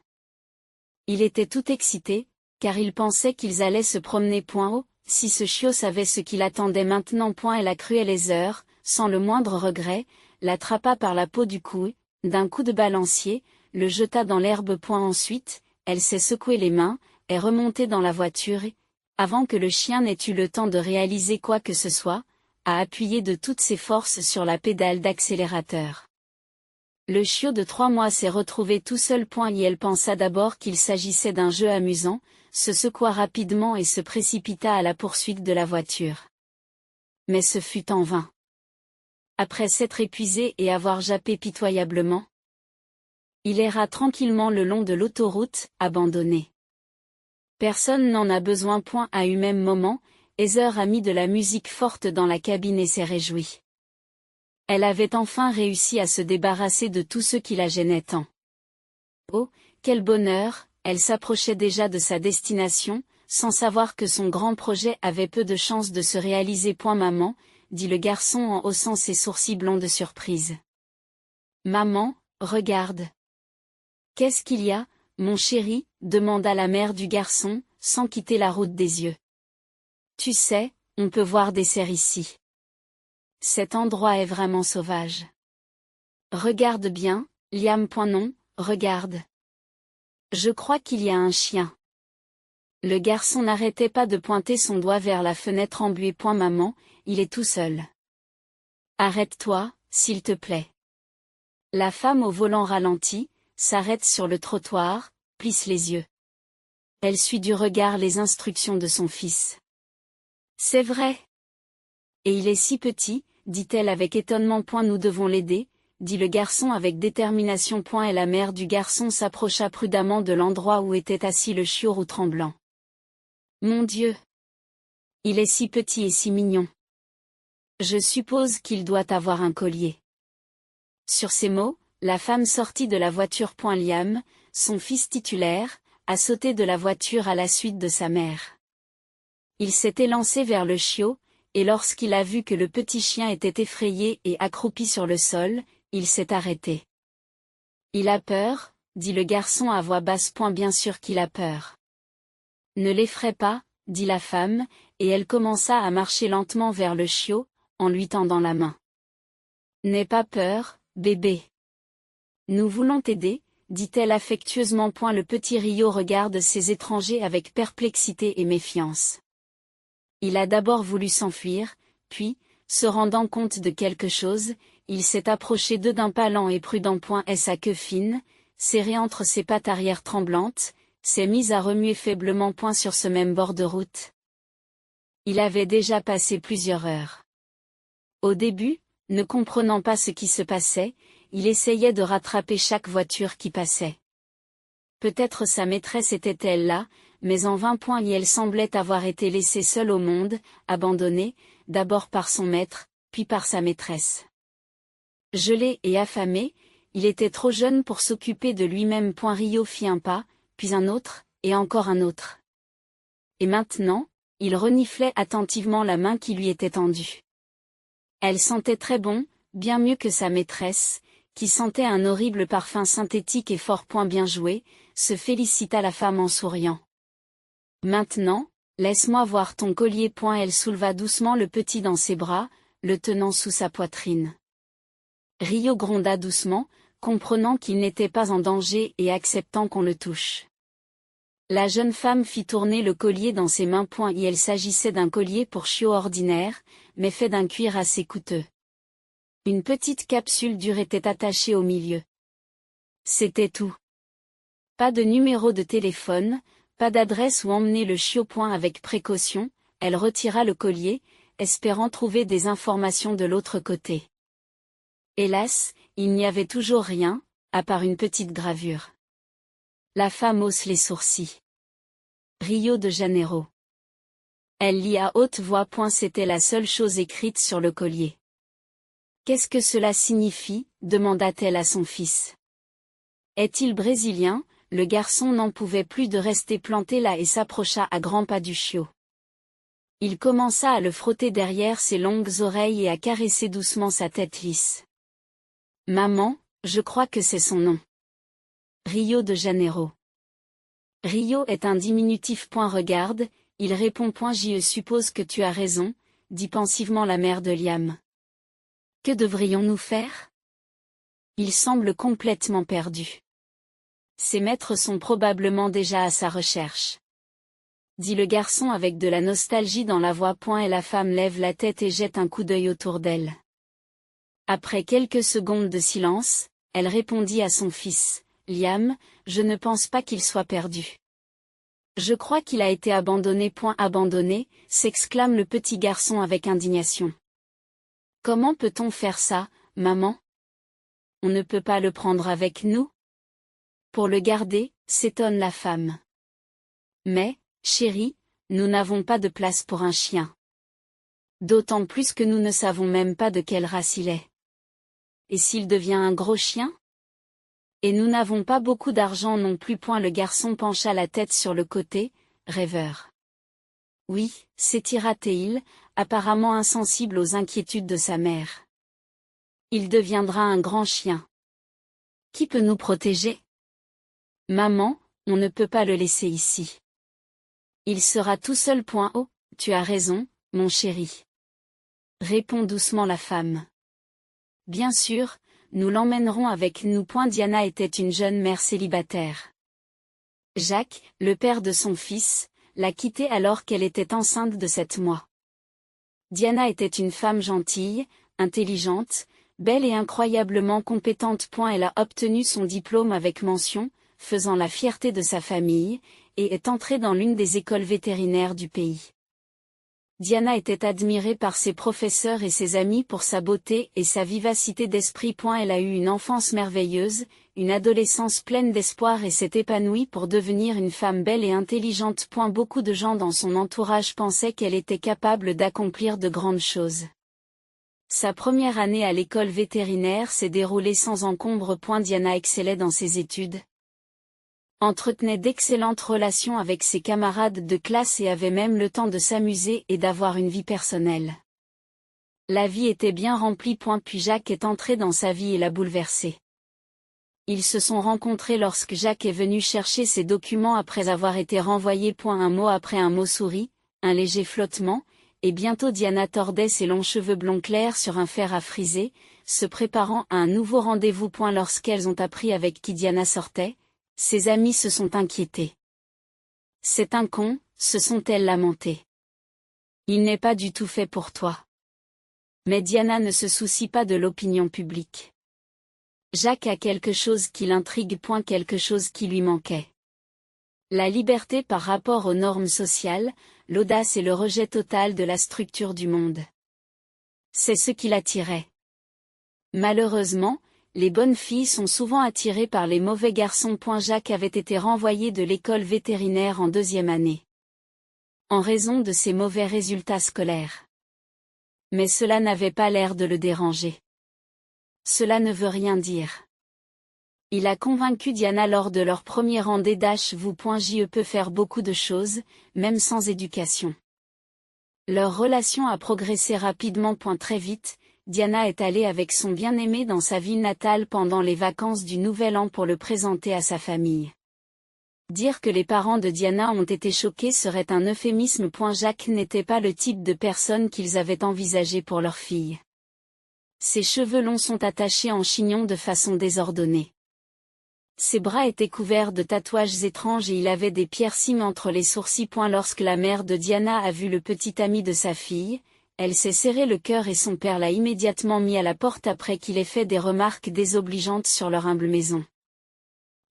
Il était tout excité, car il pensait qu'ils allaient se promener. Oh, si ce chiot savait ce qu'il attendait maintenant. Elle accruait les heures, sans le moindre regret, l'attrapa par la peau du cou, d'un coup de balancier, le jeta dans l'herbe. Ensuite, elle s'est secoué les mains, est remontée dans la voiture et, avant que le chien n'ait eu le temps de réaliser quoi que ce soit, a appuyé de toutes ses forces sur la pédale d'accélérateur. Le chiot de 3 mois s'est retrouvé tout seul. Et elle pensa d'abord qu'il s'agissait d'un jeu amusant, se secoua rapidement et se précipita à la poursuite de la voiture. Mais ce fut en vain. Après s'être épuisé et avoir jappé pitoyablement, il erra tranquillement le long de l'autoroute, abandonné. Personne n'en a besoin. À un même moment, Heather a mis de la musique forte dans la cabine et s'est réjouie. Elle avait enfin réussi à se débarrasser de tout ce qui la gênait tant. Oh, quel bonheur, elle s'approchait déjà de sa destination, sans savoir que son grand projet avait peu de chances de se réaliser. Maman, dit le garçon en haussant ses sourcils blonds de surprise. Maman, regarde. Qu'est-ce qu'il y a, mon chéri, demanda la mère du garçon, sans quitter la route des yeux. Tu sais, on peut voir des cerfs ici. Cet endroit est vraiment sauvage. Regarde bien, Liam. Non, regarde. Je crois qu'il y a un chien. Le garçon n'arrêtait pas de pointer son doigt vers la fenêtre embuée. Maman, il est tout seul. Arrête-toi, s'il te plaît. La femme au volant ralentit, s'arrête sur le trottoir, plisse les yeux. Elle suit du regard les instructions de son fils. C'est vrai. Et il est si petit, dit-elle avec étonnement. Nous devons l'aider, dit le garçon avec détermination. Et la mère du garçon s'approcha prudemment de l'endroit où était assis le chiot roux tremblant. Mon Dieu! Il est si petit et si mignon. Je suppose qu'il doit avoir un collier. Sur ces mots, la femme sortit de la voiture. Liam, son fils titulaire, a sauté de la voiture à la suite de sa mère. Il s'est élancé vers le chiot, et lorsqu'il a vu que le petit chien était effrayé et accroupi sur le sol, il s'est arrêté. Il a peur, dit le garçon à voix basse. Bien sûr qu'il a peur. Ne l'effraie pas, dit la femme, et elle commença à marcher lentement vers le chiot, en lui tendant la main. N'aie pas peur, bébé. Nous voulons t'aider, dit-elle affectueusement. Le petit Rio regarde ces étrangers avec perplexité et méfiance. Il a d'abord voulu s'enfuir, puis, se rendant compte de quelque chose, il s'est approché d'eux d'un pas lent et prudent. Sa queue fine, serrée entre ses pattes arrière tremblantes, s'est mise à remuer faiblement. Sur ce même bord de route. Il avait déjà passé plusieurs heures. Au début, ne comprenant pas ce qui se passait, il essayait de rattraper chaque voiture qui passait. Peut-être sa maîtresse était-elle là, mais en vain. Et elle semblait avoir été laissée seule au monde, abandonnée, d'abord par son maître, puis par sa maîtresse. Gelé et affamé, il était trop jeune pour s'occuper de lui-même. Rio fit un pas, puis un autre, et encore un autre. Et maintenant, il reniflait attentivement la main qui lui était tendue. Elle sentait très bon, bien mieux que sa maîtresse, qui sentait un horrible parfum synthétique et fort. Bien joué, se félicita la femme en souriant. Maintenant, laisse-moi voir ton collier. Elle souleva doucement le petit dans ses bras, le tenant sous sa poitrine. Rio gronda doucement, comprenant qu'il n'était pas en danger et acceptant qu'on le touche. La jeune femme fit tourner le collier dans ses mains. Et il s'agissait d'un collier pour chiot ordinaire, mais fait d'un cuir assez coûteux. Une petite capsule dure était attachée au milieu. C'était tout. Pas de numéro de téléphone, pas d'adresse où emmener le chiot. Avec précaution, elle retira le collier, espérant trouver des informations de l'autre côté. Hélas, il n'y avait toujours rien, à part une petite gravure. La femme hausse les sourcils. Rio de Janeiro. Elle lit à haute voix. C'était la seule chose écrite sur le collier. Qu'est-ce que cela signifie? Demanda-t-elle à son fils. Est-il brésilien? Le garçon n'en pouvait plus de rester planté là et s'approcha à grands pas du chiot. Il commença à le frotter derrière ses longues oreilles et à caresser doucement sa tête lisse. Maman, je crois que c'est son nom. Rio de Janeiro. Rio est un diminutif. Regarde, il répond. Je suppose que tu as raison, dit pensivement la mère de Liam. Que devrions-nous faire? Il semble complètement perdu. Ses maîtres sont probablement déjà à sa recherche. Dit le garçon avec de la nostalgie dans la voix. Et la femme lève la tête et jette un coup d'œil autour d'elle. Après quelques secondes de silence, elle répondit à son fils, Liam, je ne pense pas qu'il soit perdu. Je crois qu'il a été abandonné. Abandonné, s'exclame le petit garçon avec indignation. Comment peut-on faire ça, maman? On ne peut pas le prendre avec nous? Pour le garder, s'étonne la femme. Mais, chérie, nous n'avons pas de place pour un chien. D'autant plus que nous ne savons même pas de quelle race il est. Et s'il devient un gros chien? Et nous n'avons pas beaucoup d'argent non plus. Le garçon pencha la tête sur le côté, rêveur. Oui, s'étira-t-il, apparemment insensible aux inquiétudes de sa mère. Il deviendra un grand chien. Qui peut nous protéger? Maman, on ne peut pas le laisser ici. Il sera tout seul. Oh, tu as raison, mon chéri. Répond doucement la femme. Bien sûr, nous l'emmènerons avec nous. Diana était une jeune mère célibataire. Jacques, le père de son fils, l'a quittée alors qu'elle était enceinte de 7 mois. Diana était une femme gentille, intelligente, belle et incroyablement compétente. Elle a obtenu son diplôme avec mention, faisant la fierté de sa famille, et est entrée dans l'une des écoles vétérinaires du pays. Diana était admirée par ses professeurs et ses amis pour sa beauté et sa vivacité d'esprit. Elle a eu une enfance merveilleuse, une adolescence pleine d'espoir et s'est épanouie pour devenir une femme belle et intelligente. Beaucoup de gens dans son entourage pensaient qu'elle était capable d'accomplir de grandes choses. Sa première année à l'école vétérinaire s'est déroulée sans encombre. Diana excellait dans ses études. Entretenait d'excellentes relations avec ses camarades de classe et avait même le temps de s'amuser et d'avoir une vie personnelle. La vie était bien remplie. Puis Jacques est entré dans sa vie et l'a bouleversée. Ils se sont rencontrés lorsque Jacques est venu chercher ses documents après avoir été renvoyé. Un mot après un mot sourit, un léger flottement, et bientôt Diana tordait ses longs cheveux blonds clairs sur un fer à friser, se préparant à un nouveau rendez-vous. Lorsqu'elles ont appris avec qui Diana sortait, ses amis se sont inquiétés. C'est un con, se sont-elles lamentées. Il n'est pas du tout fait pour toi. Mais Diana ne se soucie pas de l'opinion publique. Jacques a quelque chose qui l'intrigue. Quelque chose qui lui manquait. La liberté par rapport aux normes sociales, l'audace et le rejet total de la structure du monde. C'est ce qui l'attirait. Malheureusement, les bonnes filles sont souvent attirées par les mauvais garçons. Jacques avait été renvoyé de l'école vétérinaire en 2e année, en raison de ses mauvais résultats scolaires. Mais cela n'avait pas l'air de le déranger. Cela ne veut rien dire. Il a convaincu Diana lors de leur premier rendez-vous. Je peux faire beaucoup de choses, même sans éducation. Leur relation a progressé rapidement. Très vite, Diana est allée avec son bien-aimé dans sa ville natale pendant les vacances du Nouvel An pour le présenter à sa famille. Dire que les parents de Diana ont été choqués serait un euphémisme. Jacques n'était pas le type de personne qu'ils avaient envisagé pour leur fille. Ses cheveux longs sont attachés en chignon de façon désordonnée. Ses bras étaient couverts de tatouages étranges et il avait des piercings entre les sourcils. Lorsque la mère de Diana a vu le petit ami de sa fille, elle s'est serré le cœur et son père l'a immédiatement mis à la porte après qu'il ait fait des remarques désobligeantes sur leur humble maison.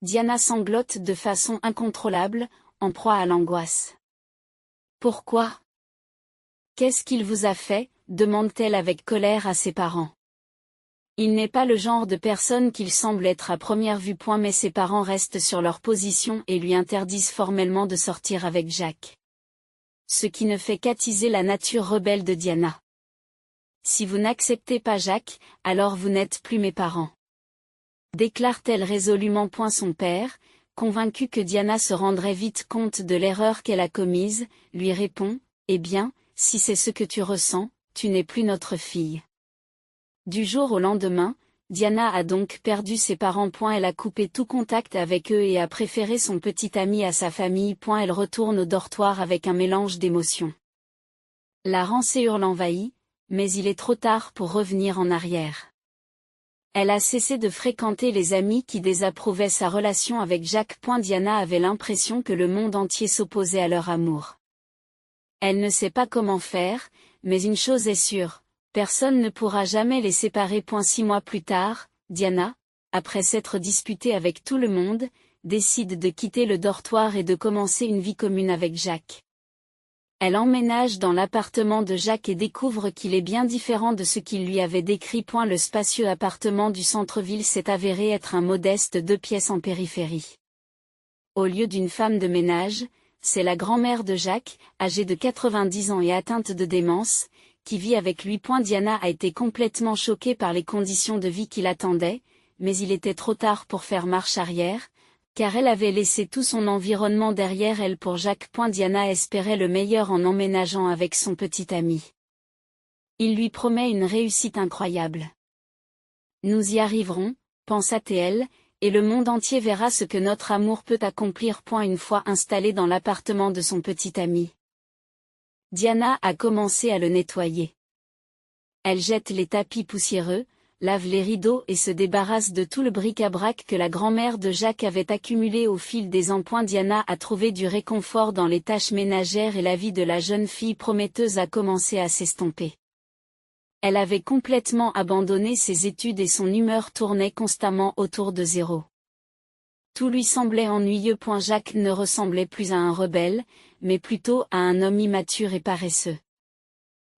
Diana sanglote de façon incontrôlable, en proie à l'angoisse. « Pourquoi ? Qu'est-ce qu'il vous a fait ?» demande-t-elle avec colère à ses parents. Il n'est pas le genre de personne qu'il semble être à première vue. Mais ses parents restent sur leur position et lui interdisent formellement de sortir avec Jacques. Ce qui ne fait qu'attiser la nature rebelle de Diana. Si vous n'acceptez pas Jacques, alors vous n'êtes plus mes parents, déclare-t-elle résolument. Son père, convaincu que Diana se rendrait vite compte de l'erreur qu'elle a commise, lui répond, « Eh bien, si c'est ce que tu ressens, tu n'es plus notre fille. » Du jour au lendemain, Diana a donc perdu ses parents. Elle a coupé tout contact avec eux et a préféré son petit ami à sa famille. Elle retourne au dortoir avec un mélange d'émotions. La rancœur l'envahit, mais il est trop tard pour revenir en arrière. Elle a cessé de fréquenter les amis qui désapprouvaient sa relation avec Jacques. Diana avait l'impression que le monde entier s'opposait à leur amour. Elle ne sait pas comment faire, mais une chose est sûre. Personne ne pourra jamais les séparer. 6 mois plus tard, Diana, après s'être disputée avec tout le monde, décide de quitter le dortoir et de commencer une vie commune avec Jacques. Elle emménage dans l'appartement de Jacques et découvre qu'il est bien différent de ce qu'il lui avait décrit. Le spacieux appartement du centre-ville s'est avéré être un modeste 2 pièces en périphérie. Au lieu d'une femme de ménage, c'est la grand-mère de Jacques, âgée de 90 ans et atteinte de démence, qui vit avec lui. Diana a été complètement choquée par les conditions de vie qui l'attendaient, mais il était trop tard pour faire marche arrière, car elle avait laissé tout son environnement derrière elle pour Jacques. Diana espérait le meilleur en emménageant avec son petit ami. Il lui promet une réussite incroyable. Nous y arriverons, pensa-t-elle, et le monde entier verra ce que notre amour peut accomplir. Une fois installée dans l'appartement de son petit ami, Diana a commencé à le nettoyer. Elle jette les tapis poussiéreux, lave les rideaux et se débarrasse de tout le bric-à-brac que la grand-mère de Jacques avait accumulé au fil des ans. Diana a trouvé du réconfort dans les tâches ménagères et la vie de la jeune fille prometteuse a commencé à s'estomper. Elle avait complètement abandonné ses études et son humeur tournait constamment autour de zéro. Tout lui semblait ennuyeux. Jacques ne ressemblait plus à un rebelle, mais plutôt à un homme immature et paresseux.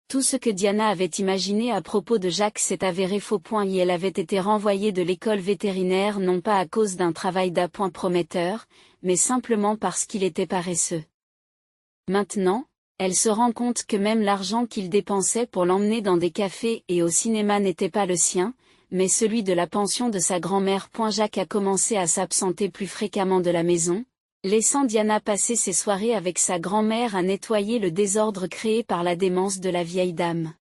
Tout ce que Diana avait imaginé à propos de Jacques s'est avéré faux. Et elle avait été renvoyée de l'école vétérinaire non pas à cause d'un travail d'appoint prometteur, mais simplement parce qu'il était paresseux. Maintenant, elle se rend compte que même l'argent qu'il dépensait pour l'emmener dans des cafés et au cinéma n'était pas le sien, mais celui de la pension de sa grand-mère. Jacques a commencé à s'absenter plus fréquemment de la maison, laissant Diana passer ses soirées avec sa grand-mère à nettoyer le désordre créé par la démence de la vieille dame.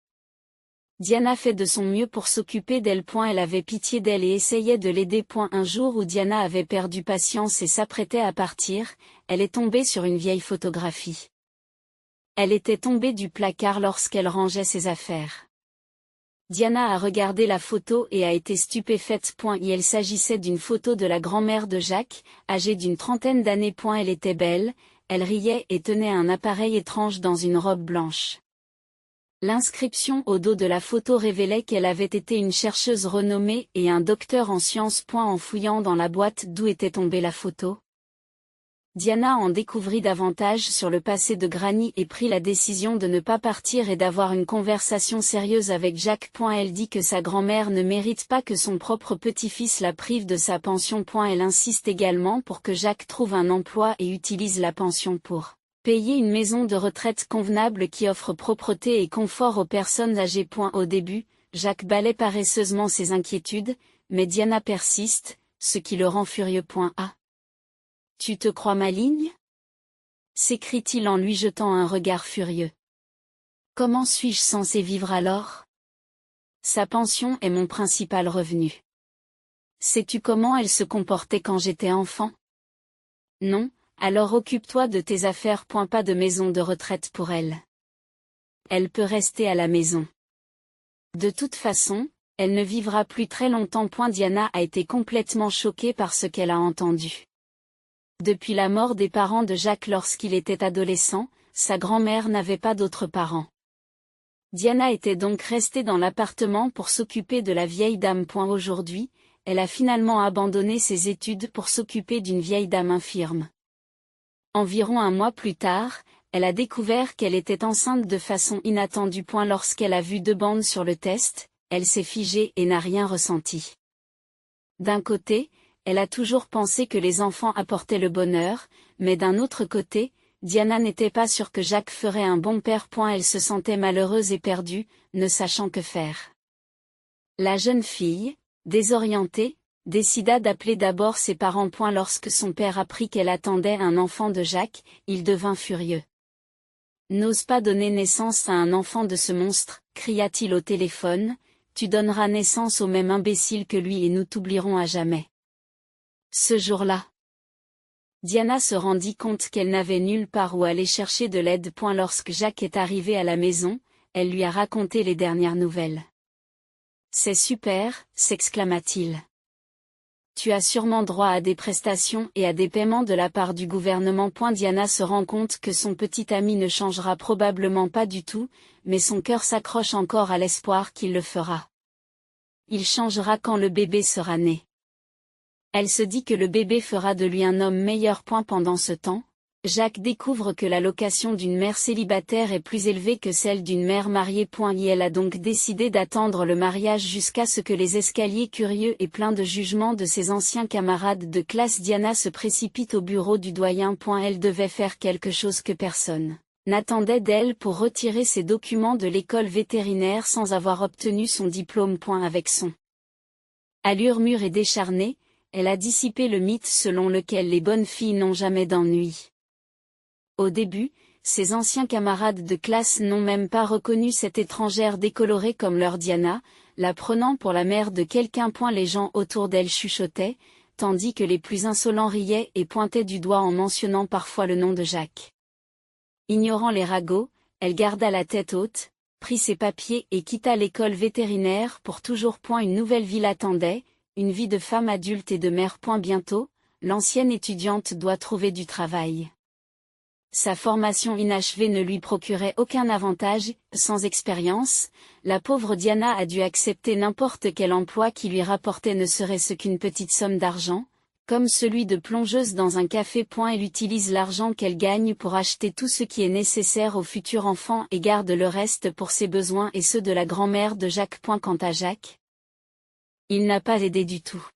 Diana fait de son mieux pour s'occuper d'elle. Elle avait pitié d'elle et essayait de l'aider. Un jour où Diana avait perdu patience et s'apprêtait à partir, elle est tombée sur une vieille photographie. Elle était tombée du placard lorsqu'elle rangeait ses affaires. Diana a regardé la photo et a été stupéfaite. Il s'agissait d'une photo de la grand-mère de Jacques, âgée d'une 30aine d'années. Elle était belle, elle riait et tenait un appareil étrange dans une robe blanche. L'inscription au dos de la photo révélait qu'elle avait été une chercheuse renommée et un docteur en sciences. En fouillant dans la boîte d'où était tombée la photo, Diana en découvrit davantage sur le passé de Granny et prit la décision de ne pas partir et d'avoir une conversation sérieuse avec Jacques. Elle dit que sa grand-mère ne mérite pas que son propre petit-fils la prive de sa pension. Elle insiste également pour que Jacques trouve un emploi et utilise la pension pour payer une maison de retraite convenable qui offre propreté et confort aux personnes âgées. Au début, Jacques balaie paresseusement ses inquiétudes, mais Diana persiste, ce qui le rend furieux. Ah. Tu te crois maligne? S'écrie-t-il en lui jetant un regard furieux. Comment suis-je censé vivre alors? Sa pension est mon principal revenu. Sais-tu comment elle se comportait quand j'étais enfant? Non, alors occupe-toi de tes affaires. Pas de maison de retraite pour elle. Elle peut rester à la maison. De toute façon, elle ne vivra plus très longtemps. Diana a été complètement choquée par ce qu'elle a entendu. Depuis la mort des parents de Jacques lorsqu'il était adolescent, sa grand-mère n'avait pas d'autres parents. Diana était donc restée dans l'appartement pour s'occuper de la vieille dame. Aujourd'hui, elle a finalement abandonné ses études pour s'occuper d'une vieille dame infirme. Environ un mois plus tard, elle a découvert qu'elle était enceinte de façon inattendue. Lorsqu'elle a vu 2 bandes sur le test, elle s'est figée et n'a rien ressenti. D'un côté, elle a toujours pensé que les enfants apportaient le bonheur, mais d'un autre côté, Diana n'était pas sûre que Jacques ferait un bon père. Elle se sentait malheureuse et perdue, ne sachant que faire. La jeune fille, désorientée, décida d'appeler d'abord ses parents. Lorsque son père apprit qu'elle attendait un enfant de Jacques, il devint furieux. « N'ose pas donner naissance à un enfant de ce monstre, cria-t-il au téléphone, tu donneras naissance au même imbécile que lui et nous t'oublierons à jamais. » Ce jour-là, Diana se rendit compte qu'elle n'avait nulle part où aller chercher de l'aide. Lorsque Jacques est arrivé à la maison, elle lui a raconté les dernières nouvelles. « C'est super, s'exclama-t-il. Tu as sûrement droit à des prestations et à des paiements de la part du gouvernement. Diana se rend compte que son petit ami ne changera probablement pas du tout, mais son cœur s'accroche encore à l'espoir qu'il le fera. Il changera quand le bébé sera né. Elle se dit que le bébé fera de lui un homme meilleur. Pendant ce temps, Jacques découvre que l'allocation d'une mère célibataire est plus élevée que celle d'une mère mariée. Et elle a donc décidé d'attendre le mariage jusqu'à ce que les escaliers curieux et pleins de jugement de ses anciens camarades de classe. Diana se précipite au bureau du doyen. Elle devait faire quelque chose que personne n'attendait d'elle pour retirer ses documents de l'école vétérinaire sans avoir obtenu son diplôme. Avec son allure mûre et décharnée, elle a dissipé le mythe selon lequel les bonnes filles n'ont jamais d'ennui. Au début, ses anciens camarades de classe n'ont même pas reconnu cette étrangère décolorée comme leur Diana, la prenant pour la mère de quelqu'un. Les gens autour d'elle chuchotaient, tandis que les plus insolents riaient et pointaient du doigt en mentionnant parfois le nom de Jacques. Ignorant les ragots, elle garda la tête haute, prit ses papiers et quitta l'école vétérinaire pour toujours. Une nouvelle vie l'attendait, une vie de femme adulte et de mère. Bientôt, l'ancienne étudiante doit trouver du travail. Sa formation inachevée ne lui procurait aucun avantage, sans expérience, la pauvre Diana a dû accepter n'importe quel emploi qui lui rapportait ne serait-ce qu'une petite somme d'argent, comme celui de plongeuse dans un café. Elle utilise l'argent qu'elle gagne pour acheter tout ce qui est nécessaire au futur enfant et garde le reste pour ses besoins et ceux de la grand-mère de Jacques. Quant à Jacques, il n'a pas aidé du tout.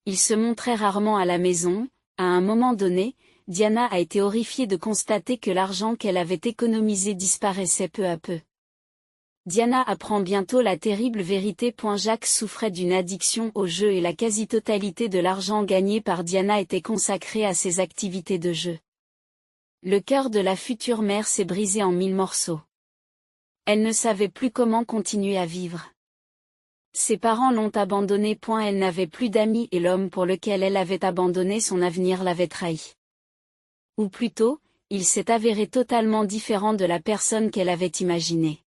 Il se montrait rarement à la maison. À un moment donné, Diana a été horrifiée de constater que l'argent qu'elle avait économisé disparaissait peu à peu. Diana apprend bientôt la terrible vérité. Jacques souffrait d'une addiction au jeu et la quasi-totalité de l'argent gagné par Diana était consacré à ses activités de jeu. Le cœur de la future mère s'est brisé en 1000 morceaux. Elle ne savait plus comment continuer à vivre. Ses parents l'ont abandonnée. Elle n'avait plus d'amis et l'homme pour lequel elle avait abandonné son avenir l'avait trahi. Ou plutôt, il s'est avéré totalement différent de la personne qu'elle avait imaginée.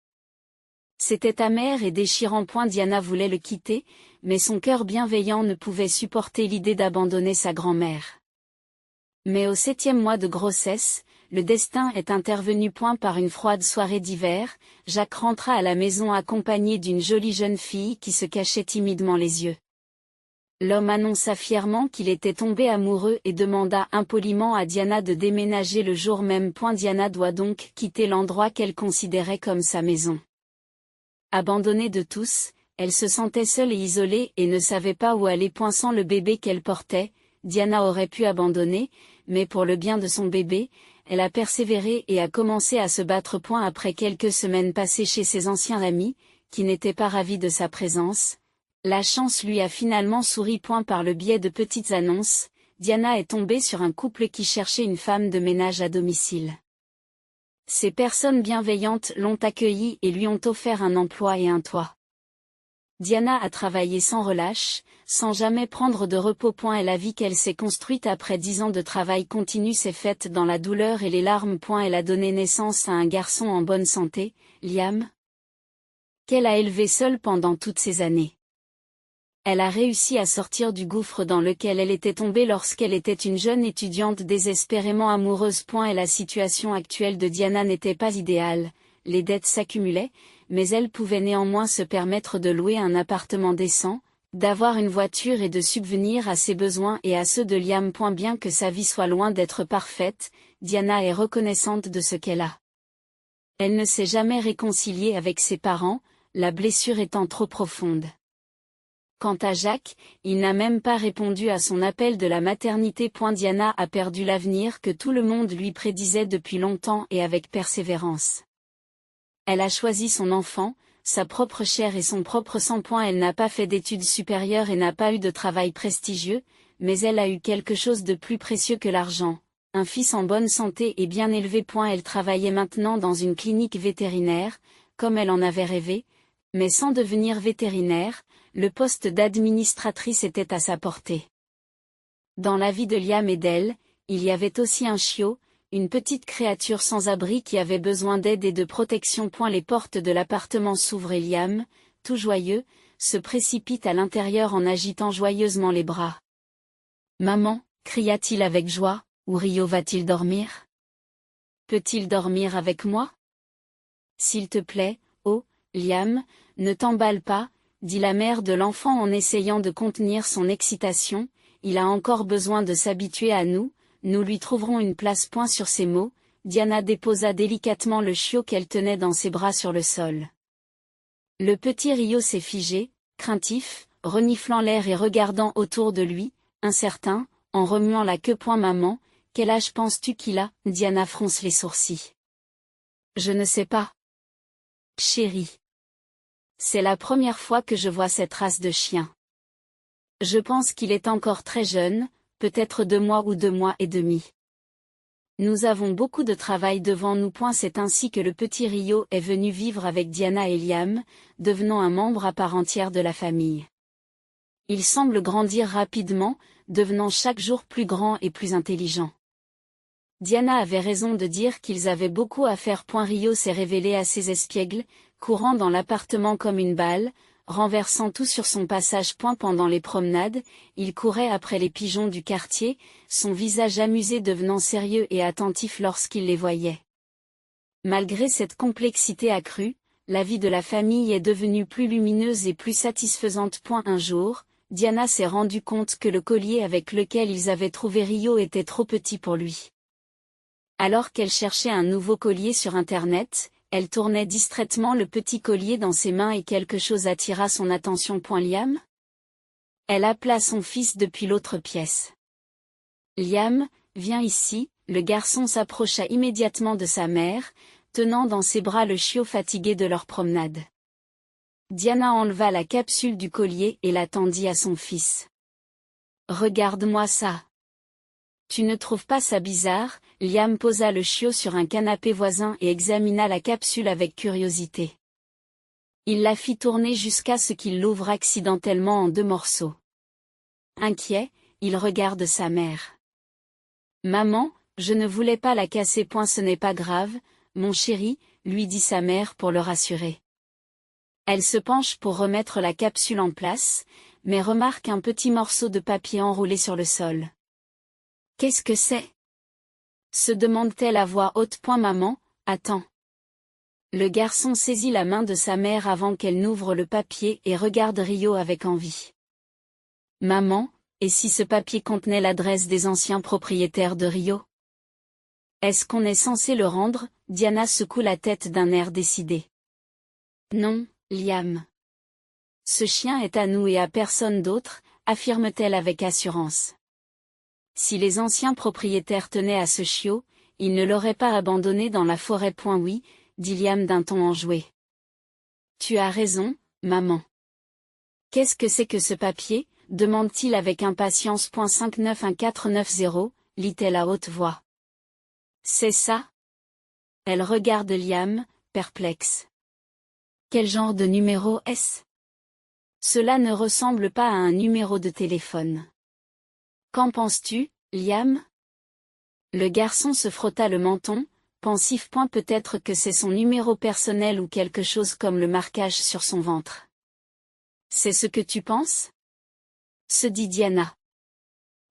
C'était amer et déchirant. Diana voulait le quitter, mais son cœur bienveillant ne pouvait supporter l'idée d'abandonner sa grand-mère. Mais au 7e mois de grossesse, le destin est intervenu. Par une froide soirée d'hiver, Jacques rentra à la maison accompagné d'une jolie jeune fille qui se cachait timidement les yeux. L'homme annonça fièrement qu'il était tombé amoureux et demanda impoliment à Diana de déménager le jour même. Diana doit donc quitter l'endroit qu'elle considérait comme sa maison. Abandonnée de tous, elle se sentait seule et isolée et ne savait pas où aller. Sans le bébé qu'elle portait, Diana aurait pu abandonner, mais pour le bien de son bébé, elle a persévéré et a commencé à se battre. Après quelques semaines passées chez ses anciens amis, qui n'étaient pas ravis de sa présence, la chance lui a finalement souri. Par le biais de petites annonces, Diana est tombée sur un couple qui cherchait une femme de ménage à domicile. Ces personnes bienveillantes l'ont accueillie et lui ont offert un emploi et un toit. Diana a travaillé sans relâche, sans jamais prendre de repos. Et la vie qu'elle s'est construite après 10 ans de travail continu s'est faite dans la douleur et les larmes. Elle a donné naissance à un garçon en bonne santé, Liam, qu'elle a élevé seule pendant toutes ces années. Elle a réussi à sortir du gouffre dans lequel elle était tombée lorsqu'elle était une jeune étudiante désespérément amoureuse. Et la situation actuelle de Diana n'était pas idéale, les dettes s'accumulaient, mais elle pouvait néanmoins se permettre de louer un appartement décent, d'avoir une voiture et de subvenir à ses besoins et à ceux de Liam. Bien que sa vie soit loin d'être parfaite, Diana est reconnaissante de ce qu'elle a. Elle ne s'est jamais réconciliée avec ses parents, la blessure étant trop profonde. Quant à Jacques, il n'a même pas répondu à son appel de la maternité. Diana a perdu l'avenir que tout le monde lui prédisait depuis longtemps et avec persévérance. Elle a choisi son enfant, sa propre chair et son propre sang. Elle n'a pas fait d'études supérieures et n'a pas eu de travail prestigieux, mais elle a eu quelque chose de plus précieux que l'argent, un fils en bonne santé et bien élevé. Elle travaillait maintenant dans une clinique vétérinaire, comme elle en avait rêvé, mais sans devenir vétérinaire, le poste d'administratrice était à sa portée. Dans la vie de Liam et d'elle, il y avait aussi un chiot, une petite créature sans abri qui avait besoin d'aide et de protection. Les portes de l'appartement s'ouvrent et Liam, tout joyeux, se précipite à l'intérieur en agitant joyeusement les bras. « Maman » cria-t-il avec joie, « où Rio va-t-il dormir? Peut-il dormir avec moi? S'il te plaît, oh, Liam, ne t'emballe pas, dit la mère de l'enfant en essayant de contenir son excitation, il a encore besoin de s'habituer à nous, nous lui trouverons une place. Sur ces mots, Diana déposa délicatement le chiot qu'elle tenait dans ses bras sur le sol. Le petit Rio s'est figé, craintif, reniflant l'air et regardant autour de lui, incertain, en remuant la queue. Maman, quel âge penses-tu qu'il a? Diana fronce les sourcils. Je ne sais pas. Chérie. C'est la première fois que je vois cette race de chien. Je pense qu'il est encore très jeune, peut-être 2 mois ou 2 mois et demi. Nous avons beaucoup de travail devant nous. C'est ainsi que le petit Rio est venu vivre avec Diana et Liam, devenant un membre à part entière de la famille. Il semble grandir rapidement, devenant chaque jour plus grand et plus intelligent. Diana avait raison de dire qu'ils avaient beaucoup à faire. Rio s'est révélé assez espiègle, courant dans l'appartement comme une balle, renversant tout sur son passage. Pendant les promenades, il courait après les pigeons du quartier, son visage amusé devenant sérieux et attentif lorsqu'il les voyait. Malgré cette complexité accrue, la vie de la famille est devenue plus lumineuse et plus satisfaisante. Un jour, Diana s'est rendu compte que le collier avec lequel ils avaient trouvé Rio était trop petit pour lui. Alors qu'elle cherchait un nouveau collier sur Internet, elle tournait distraitement le petit collier dans ses mains et quelque chose attira son attention. Liam? Elle appela son fils depuis l'autre pièce. Liam, viens ici, le garçon s'approcha immédiatement de sa mère, tenant dans ses bras le chiot fatigué de leur promenade. Diana enleva la capsule du collier et la tendit à son fils. Regarde-moi ça. Tu ne trouves pas ça bizarre? Liam posa le chiot sur un canapé voisin et examina la capsule avec curiosité. Il la fit tourner jusqu'à ce qu'il l'ouvre accidentellement en 2 morceaux. Inquiet, il regarde sa mère. Maman, je ne voulais pas la casser. Ce n'est pas grave, mon chéri, lui dit sa mère pour le rassurer. Elle se penche pour remettre la capsule en place, mais remarque un petit morceau de papier enroulé sur le sol. Qu'est-ce que c'est? Se demande-t-elle à voix haute. Maman, attends. Le garçon saisit la main de sa mère avant qu'elle n'ouvre le papier et regarde Rio avec envie. Maman, et si ce papier contenait l'adresse des anciens propriétaires de Rio? Est-ce qu'on est censé le rendre? Diana secoue la tête d'un air décidé. Non, Liam. Ce chien est à nous et à personne d'autre, affirme-t-elle avec assurance. Si les anciens propriétaires tenaient à ce chiot, ils ne l'auraient pas abandonné dans la forêt. Oui, dit Liam d'un ton enjoué. Tu as raison, maman. Qu'est-ce que c'est que ce papier? Demande-t-il avec impatience. 591490, lit-elle à haute voix. C'est ça? Elle regarde Liam, perplexe. Quel genre de numéro est-ce? Cela ne ressemble pas à un numéro de téléphone. Qu'en penses-tu, Liam? Le garçon se frotta le menton, pensif. Peut-être que c'est son numéro personnel ou quelque chose comme le marquage sur son ventre. C'est ce que tu penses? Se dit Diana.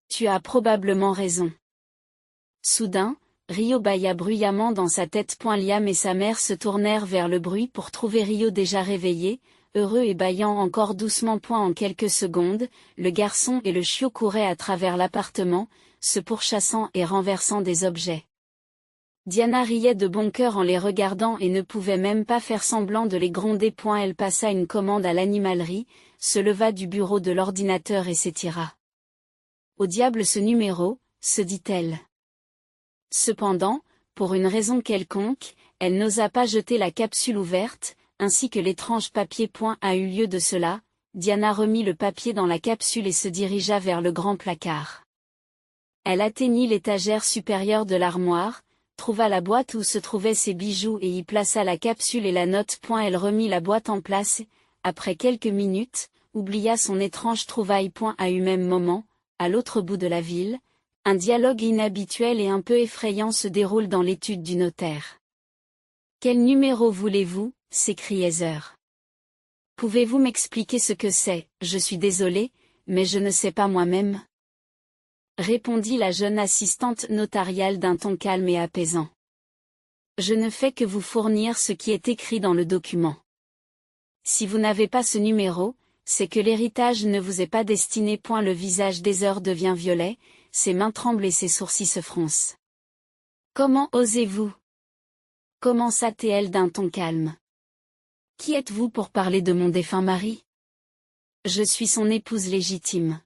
Tu as probablement raison. Soudain, Rio bâilla bruyamment dans sa tête. Liam et sa mère se tournèrent vers le bruit pour trouver Rio déjà réveillé, heureux et bâillant encore doucement. En quelques secondes, le garçon et le chiot couraient à travers l'appartement, se pourchassant et renversant des objets. Diana riait de bon cœur en les regardant et ne pouvait même pas faire semblant de les gronder. Elle passa une commande à l'animalerie, se leva du bureau de l'ordinateur et s'étira. Au diable ce numéro, se dit-elle. Cependant, pour une raison quelconque, elle n'osa pas jeter la capsule ouverte, ainsi que l'étrange papier. A eu lieu de cela, Diana remit le papier dans la capsule et se dirigea vers le grand placard. Elle atteignit l'étagère supérieure de l'armoire, trouva la boîte où se trouvaient ses bijoux et y plaça la capsule et la note. Elle remit la boîte en place, après quelques minutes, oublia son étrange trouvaille. À un même moment, à l'autre bout de la ville, un dialogue inhabituel et un peu effrayant se déroule dans l'étude du notaire. Quel numéro voulez-vous? S'écrie Heather. Pouvez-vous m'expliquer ce que c'est? Je suis désolée, mais je ne sais pas moi-même. Répondit la jeune assistante notariale d'un ton calme et apaisant. Je ne fais que vous fournir ce qui est écrit dans le document. Si vous n'avez pas ce numéro, c'est que l'héritage ne vous est pas destiné. Le visage d'Heather devient violet, ses mains tremblent et ses sourcils se froncent. Comment osez-vous? Commença-t-elle d'un ton calme. Qui êtes-vous pour parler de mon défunt mari? Je suis son épouse légitime.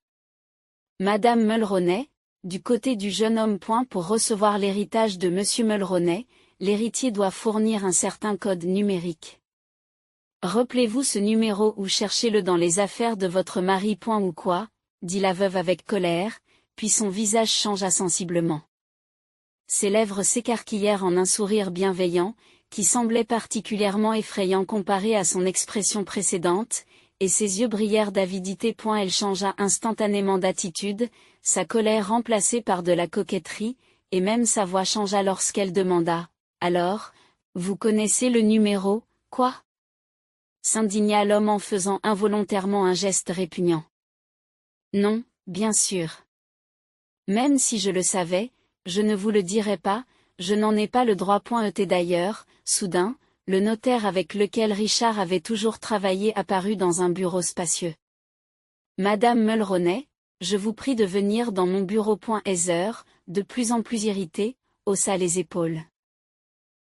Madame Mulroney, du côté du jeune homme. Pour recevoir l'héritage de Monsieur Mulroney, l'héritier doit fournir un certain code numérique. Rappelez-vous ce numéro ou cherchez-le dans les affaires de votre mari. Ou quoi? Dit la veuve avec colère, puis son visage changea sensiblement. Ses lèvres s'écarquillèrent en un sourire bienveillant, qui semblait particulièrement effrayant comparé à son expression précédente, et ses yeux brillèrent d'avidité. Elle changea instantanément d'attitude, sa colère remplacée par de la coquetterie, et même sa voix changea lorsqu'elle demanda « Alors, vous connaissez le numéro, quoi ?» s'indigna l'homme en faisant involontairement un geste répugnant. « Non, bien sûr. Même si je le savais, je ne vous le dirais pas, je n'en ai pas le droit. Et d'ailleurs, soudain, le notaire avec lequel Richard avait toujours travaillé apparut dans un bureau spacieux. Madame Mulroney, je vous prie de venir dans mon bureau. Heather, de plus en plus irritée, haussa les épaules.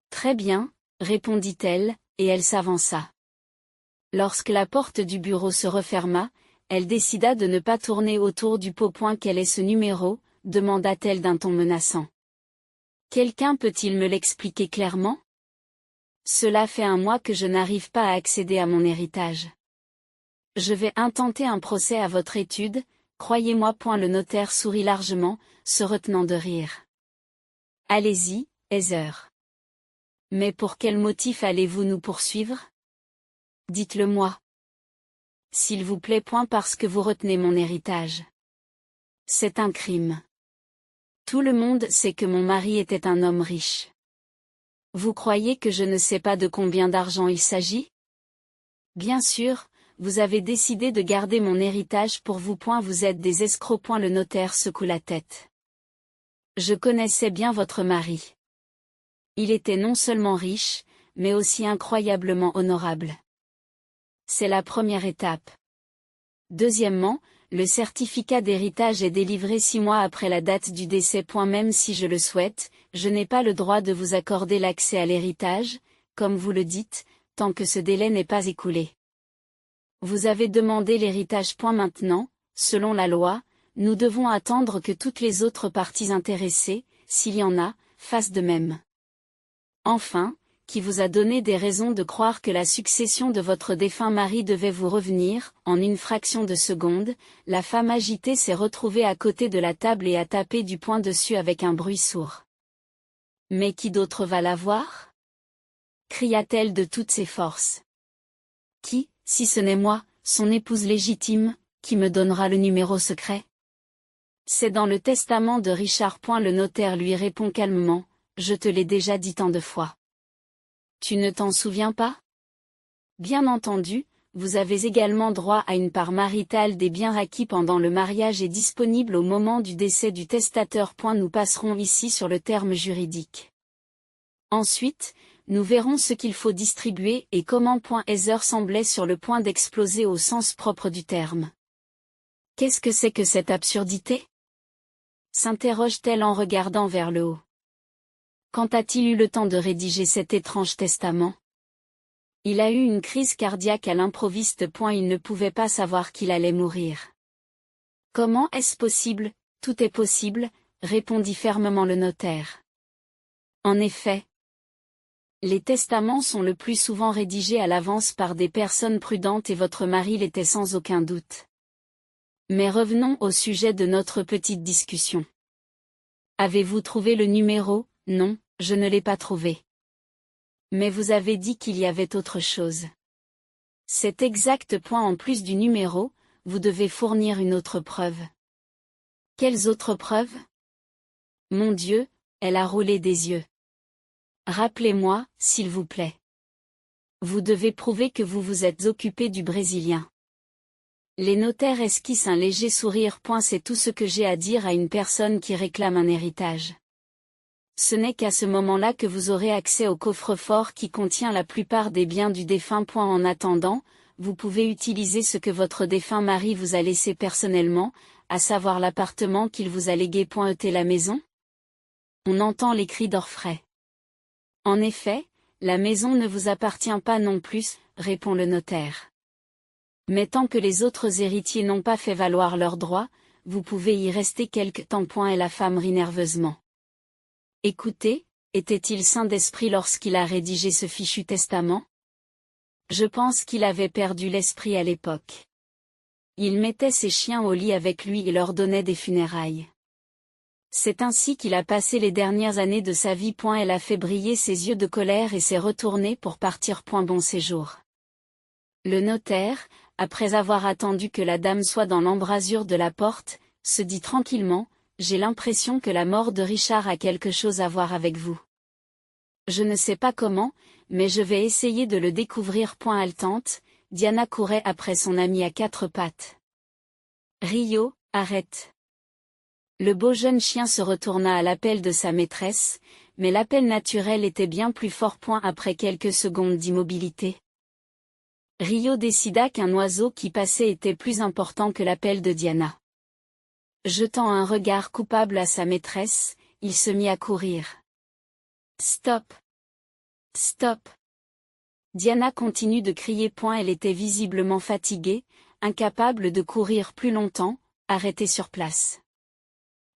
Très bien, répondit-elle, et elle s'avança. Lorsque la porte du bureau se referma, elle décida de ne pas tourner autour du pot. Quel est ce numéro? Demanda-t-elle d'un ton menaçant. Quelqu'un peut-il me l'expliquer clairement? Cela fait un mois que je n'arrive pas à accéder à mon héritage. Je vais intenter un procès à votre étude, croyez-moi. Le notaire sourit largement, se retenant de rire. Allez-y, Heather. Mais pour quel motif allez-vous nous poursuivre? Dites-le-moi. S'il vous plaît. Parce que vous retenez mon héritage. C'est un crime. Tout le monde sait que mon mari était un homme riche. Vous croyez que je ne sais pas de combien d'argent il s'agit? Bien sûr, vous avez décidé de garder mon héritage pour vous. Vous êtes des escrocs. Le notaire secoue la tête. Je connaissais bien votre mari. Il était non seulement riche, mais aussi incroyablement honorable. C'est la première étape. Deuxièmement, le certificat d'héritage est délivré 6 mois après la date du décès. Même si je le souhaite, je n'ai pas le droit de vous accorder l'accès à l'héritage, comme vous le dites, tant que ce délai n'est pas écoulé. Vous avez demandé l'héritage. Maintenant, selon la loi, nous devons attendre que toutes les autres parties intéressées, s'il y en a, fassent de même. Enfin, qui vous a donné des raisons de croire que la succession de votre défunt mari devait vous revenir? En une fraction de seconde, la femme agitée s'est retrouvée à côté de la table et a tapé du poing dessus avec un bruit sourd. Mais qui d'autre va l'avoir? Cria-t-elle de toutes ses forces. Qui, si ce n'est moi, son épouse légitime, qui me donnera le numéro secret? C'est dans le testament de Richard. Le notaire lui répond calmement, je te l'ai déjà dit tant de fois. Tu ne t'en souviens pas? Bien entendu, vous avez également droit à une part maritale des biens acquis pendant le mariage et disponible au moment du décès du testateur. Nous passerons ici sur le terme juridique. Ensuite, nous verrons ce qu'il faut distribuer et comment. Heather semblait sur le point d'exploser au sens propre du terme. Qu'est-ce que c'est que cette absurdité? S'interroge-t-elle en regardant vers le haut. Quand a-t-il eu le temps de rédiger cet étrange testament? Il a eu une crise cardiaque à l'improviste. Il ne pouvait pas savoir qu'il allait mourir. Comment est-ce possible? Tout est possible, répondit fermement le notaire. En effet, les testaments sont le plus souvent rédigés à l'avance par des personnes prudentes et votre mari l'était sans aucun doute. Mais revenons au sujet de notre petite discussion. Avez-vous trouvé le numéro? Non, je ne l'ai pas trouvé. Mais vous avez dit qu'il y avait autre chose. C'est exact. En plus du numéro, vous devez fournir une autre preuve. Quelles autres preuves? Mon Dieu, elle a roulé des yeux. Rappelez-moi, s'il vous plaît. Vous devez prouver que vous vous êtes occupé du Brésilien. Les notaires esquissent un léger sourire. C'est tout ce que j'ai à dire à une personne qui réclame un héritage. Ce n'est qu'à ce moment-là que vous aurez accès au coffre-fort qui contient la plupart des biens du défunt. En attendant, vous pouvez utiliser ce que votre défunt mari vous a laissé personnellement, à savoir l'appartement qu'il vous a légué. Et la maison? On entend les cris d'orfraie. En effet, la maison ne vous appartient pas non plus, répond le notaire. Mais tant que les autres héritiers n'ont pas fait valoir leurs droits, vous pouvez y rester quelque temps. Et la femme rit nerveusement. Écoutez, était-il sain d'esprit lorsqu'il a rédigé ce fichu testament? Je pense qu'il avait perdu l'esprit à l'époque. Il mettait ses chiens au lit avec lui et leur donnait des funérailles. C'est ainsi qu'il a passé les dernières années de sa vie. Elle a fait briller ses yeux de colère et s'est retournée pour partir. Bon séjour. Le notaire, après avoir attendu que la dame soit dans l'embrasure de la porte, se dit tranquillement, j'ai l'impression que la mort de Richard a quelque chose à voir avec vous. Je ne sais pas comment, mais je vais essayer de le découvrir. Haletante, Diana courait après son amie à 4 pattes. Rio, arrête. Le beau jeune chien se retourna à l'appel de sa maîtresse, mais l'appel naturel était bien plus fort. Après quelques secondes d'immobilité, Rio décida qu'un oiseau qui passait était plus important que l'appel de Diana. Jetant un regard coupable à sa maîtresse, il se mit à courir. Stop! Stop! Diana continue de crier. Elle était visiblement fatiguée, incapable de courir plus longtemps, arrêtée sur place.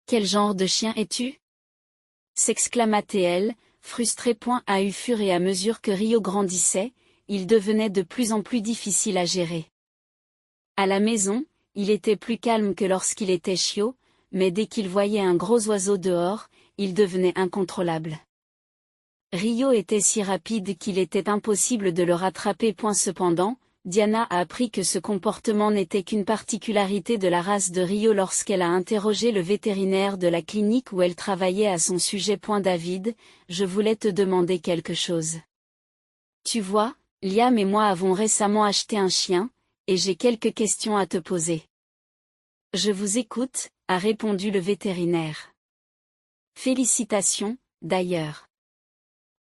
Quel genre de chien es-tu? S'exclama-t-elle, frustrée. À fur et à mesure que Rio grandissait, il devenait de plus en plus difficile à gérer. À la maison, il était plus calme que lorsqu'il était chiot, mais dès qu'il voyait un gros oiseau dehors, il devenait incontrôlable. Rio était si rapide qu'il était impossible de le rattraper. Cependant, Diana a appris que ce comportement n'était qu'une particularité de la race de Rio lorsqu'elle a interrogé le vétérinaire de la clinique où elle travaillait à son sujet. David, je voulais te demander quelque chose. Tu vois, Liam et moi avons récemment acheté un chien, et j'ai quelques questions à te poser. Je vous écoute, a répondu le vétérinaire. Félicitations, d'ailleurs.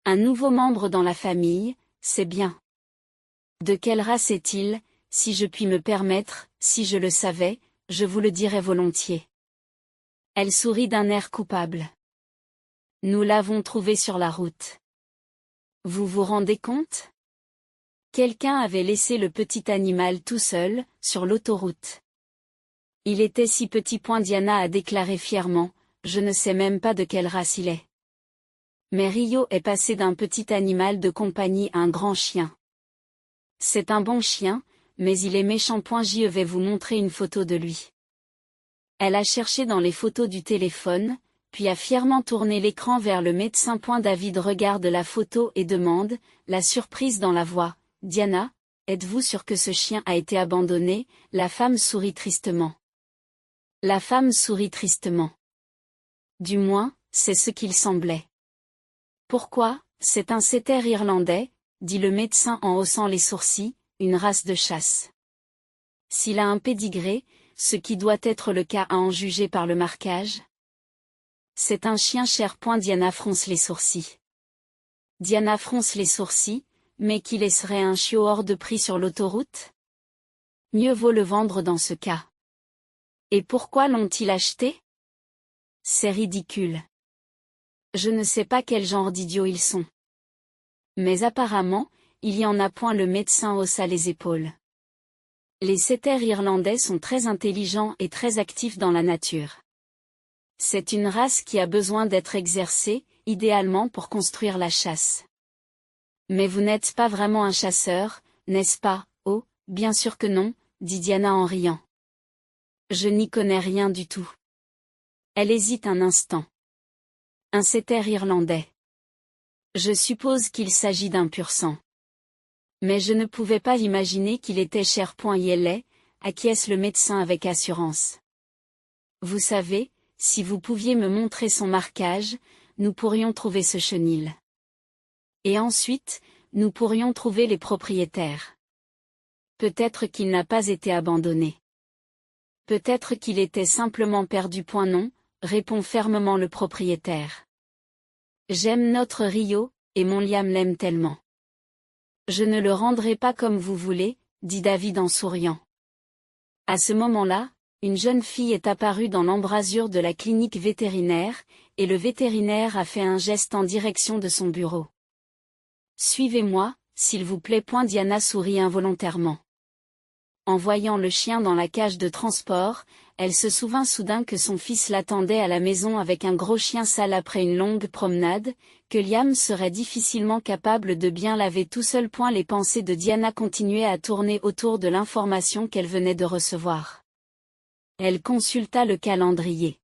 Un nouveau membre dans la famille, c'est bien. De quelle race est-il, si je puis me permettre, si je le savais, je vous le dirais volontiers. Elle sourit d'un air coupable. Nous l'avons trouvé sur la route. Vous vous rendez compte? Quelqu'un avait laissé le petit animal tout seul, sur l'autoroute. Il était si petit. Diana a déclaré fièrement, je ne sais même pas de quelle race il est. Mais Rio est passé d'un petit animal de compagnie à un grand chien. C'est un bon chien, mais il est méchant. Je vais vous montrer une photo de lui. Elle a cherché dans les photos du téléphone, puis a fièrement tourné l'écran vers le médecin. David regarde la photo et demande, la surprise dans la voix, Diana, êtes-vous sûre que ce chien a été abandonné? La femme sourit tristement. La femme sourit tristement. Du moins, c'est ce qu'il semblait. Pourquoi? C'est un setter irlandais, dit le médecin en haussant les sourcils, une race de chasse. S'il a un pédigré, ce qui doit être le cas à en juger par le marquage. C'est un chien cher. Diana fronce les sourcils. Diana fronce les sourcils, mais qui laisserait un chiot hors de prix sur l'autoroute? Mieux vaut le vendre dans ce cas. Et pourquoi l'ont-ils acheté? C'est ridicule. Je ne sais pas quel genre d'idiots ils sont. Mais apparemment, il y en a. Le médecin haussa les épaules. Les setters irlandais sont très intelligents et très actifs dans la nature. C'est une race qui a besoin d'être exercée, idéalement pour construire la chasse. Mais vous n'êtes pas vraiment un chasseur, n'est-ce pas? Oh, bien sûr que non, dit Diana en riant. Je n'y connais rien du tout. Elle hésite un instant. Un setter irlandais. Je suppose qu'il s'agit d'un pur sang. Mais je ne pouvais pas imaginer qu'il était cher. Il est, acquiesce le médecin avec assurance. Vous savez, si vous pouviez me montrer son marquage, nous pourrions trouver ce chenil. Et ensuite, nous pourrions trouver les propriétaires. Peut-être qu'il n'a pas été abandonné. Peut-être qu'il était simplement perdu. Non, répond fermement le propriétaire. J'aime notre Rio, et mon Liam l'aime tellement. Je ne le rendrai pas comme vous voulez, dit David en souriant. À ce moment-là, une jeune fille est apparue dans l'embrasure de la clinique vétérinaire, et le vétérinaire a fait un geste en direction de son bureau. Suivez-moi, s'il vous plaît. Diana sourit involontairement. En voyant le chien dans la cage de transport, elle se souvint soudain que son fils l'attendait à la maison avec un gros chien sale après une longue promenade, que Liam serait difficilement capable de bien laver tout seul. Les pensées de Diana continuaient à tourner autour de l'information qu'elle venait de recevoir. Elle consulta le calendrier.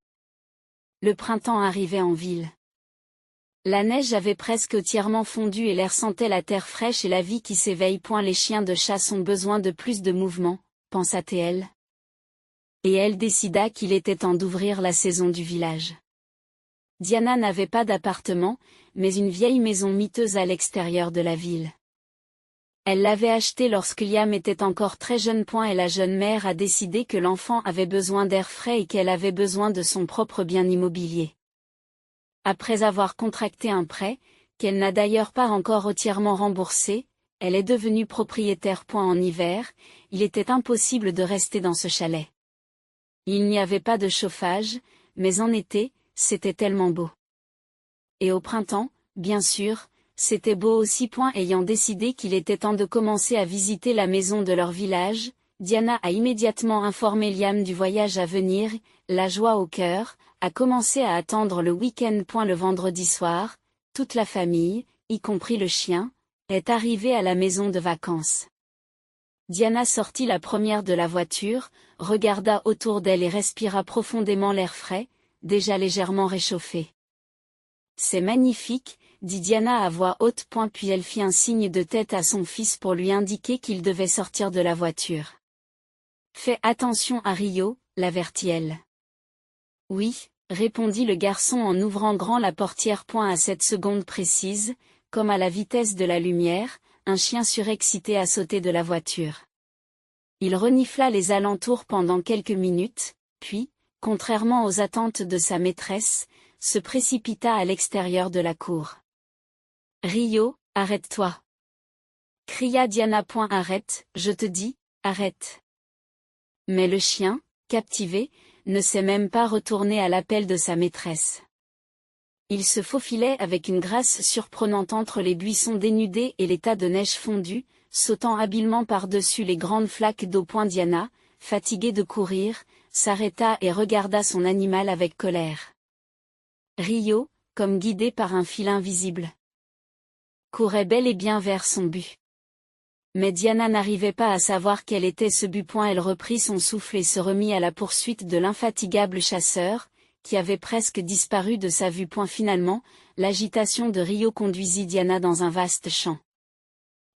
Le printemps arrivait en ville. La neige avait presque entièrement fondu et l'air sentait la terre fraîche et la vie qui s'éveille. Les chiens de chasse ont besoin de plus de mouvement, pensa-t-elle. Et elle décida qu'il était temps d'ouvrir la saison du village. Diana n'avait pas d'appartement, mais une vieille maison miteuse à l'extérieur de la ville. Elle l'avait achetée lorsque Liam était encore très jeune. Et la jeune mère a décidé que l'enfant avait besoin d'air frais et qu'elle avait besoin de son propre bien immobilier. Après avoir contracté un prêt, qu'elle n'a d'ailleurs pas encore entièrement remboursé, elle est devenue propriétaire. En hiver, il était impossible de rester dans ce chalet. Il n'y avait pas de chauffage, mais en été, c'était tellement beau. Et au printemps, bien sûr, c'était beau aussi. Ayant décidé qu'il était temps de commencer à visiter la maison de leur village, Diana a immédiatement informé Liam du voyage à venir, la joie au cœur, a commencé à attendre le week-end. Le vendredi soir, toute la famille, y compris le chien, est arrivée à la maison de vacances. Diana sortit la première de la voiture, regarda autour d'elle et respira profondément l'air frais, déjà légèrement réchauffé. C'est magnifique, dit Diana à voix haute. Puis elle fit un signe de tête à son fils pour lui indiquer qu'il devait sortir de la voiture. Fais attention à Rio, l'avertit-elle. Oui, répondit le garçon en ouvrant grand la portière. À cette seconde précise, comme à la vitesse de la lumière, un chien surexcité a sauté de la voiture. Il renifla les alentours pendant quelques minutes, puis, contrairement aux attentes de sa maîtresse, se précipita à l'extérieur de la cour. Rio, arrête-toi! Cria Diana. Arrête, je te dis, arrête! Mais le chien, captivé, ne s'est même pas retourné à l'appel de sa maîtresse. Il se faufilait avec une grâce surprenante entre les buissons dénudés et les tas de neige fondue, sautant habilement par-dessus les grandes flaques d'eau. Diana, fatiguée de courir, s'arrêta et regarda son animal avec colère. Rio, comme guidé par un fil invisible, courait bel et bien vers son but. Mais Diana n'arrivait pas à savoir quel était ce but. Elle reprit son souffle et se remit à la poursuite de l'infatigable chasseur, qui avait presque disparu de sa vue. Finalement, l'agitation de Rio conduisit Diana dans un vaste champ.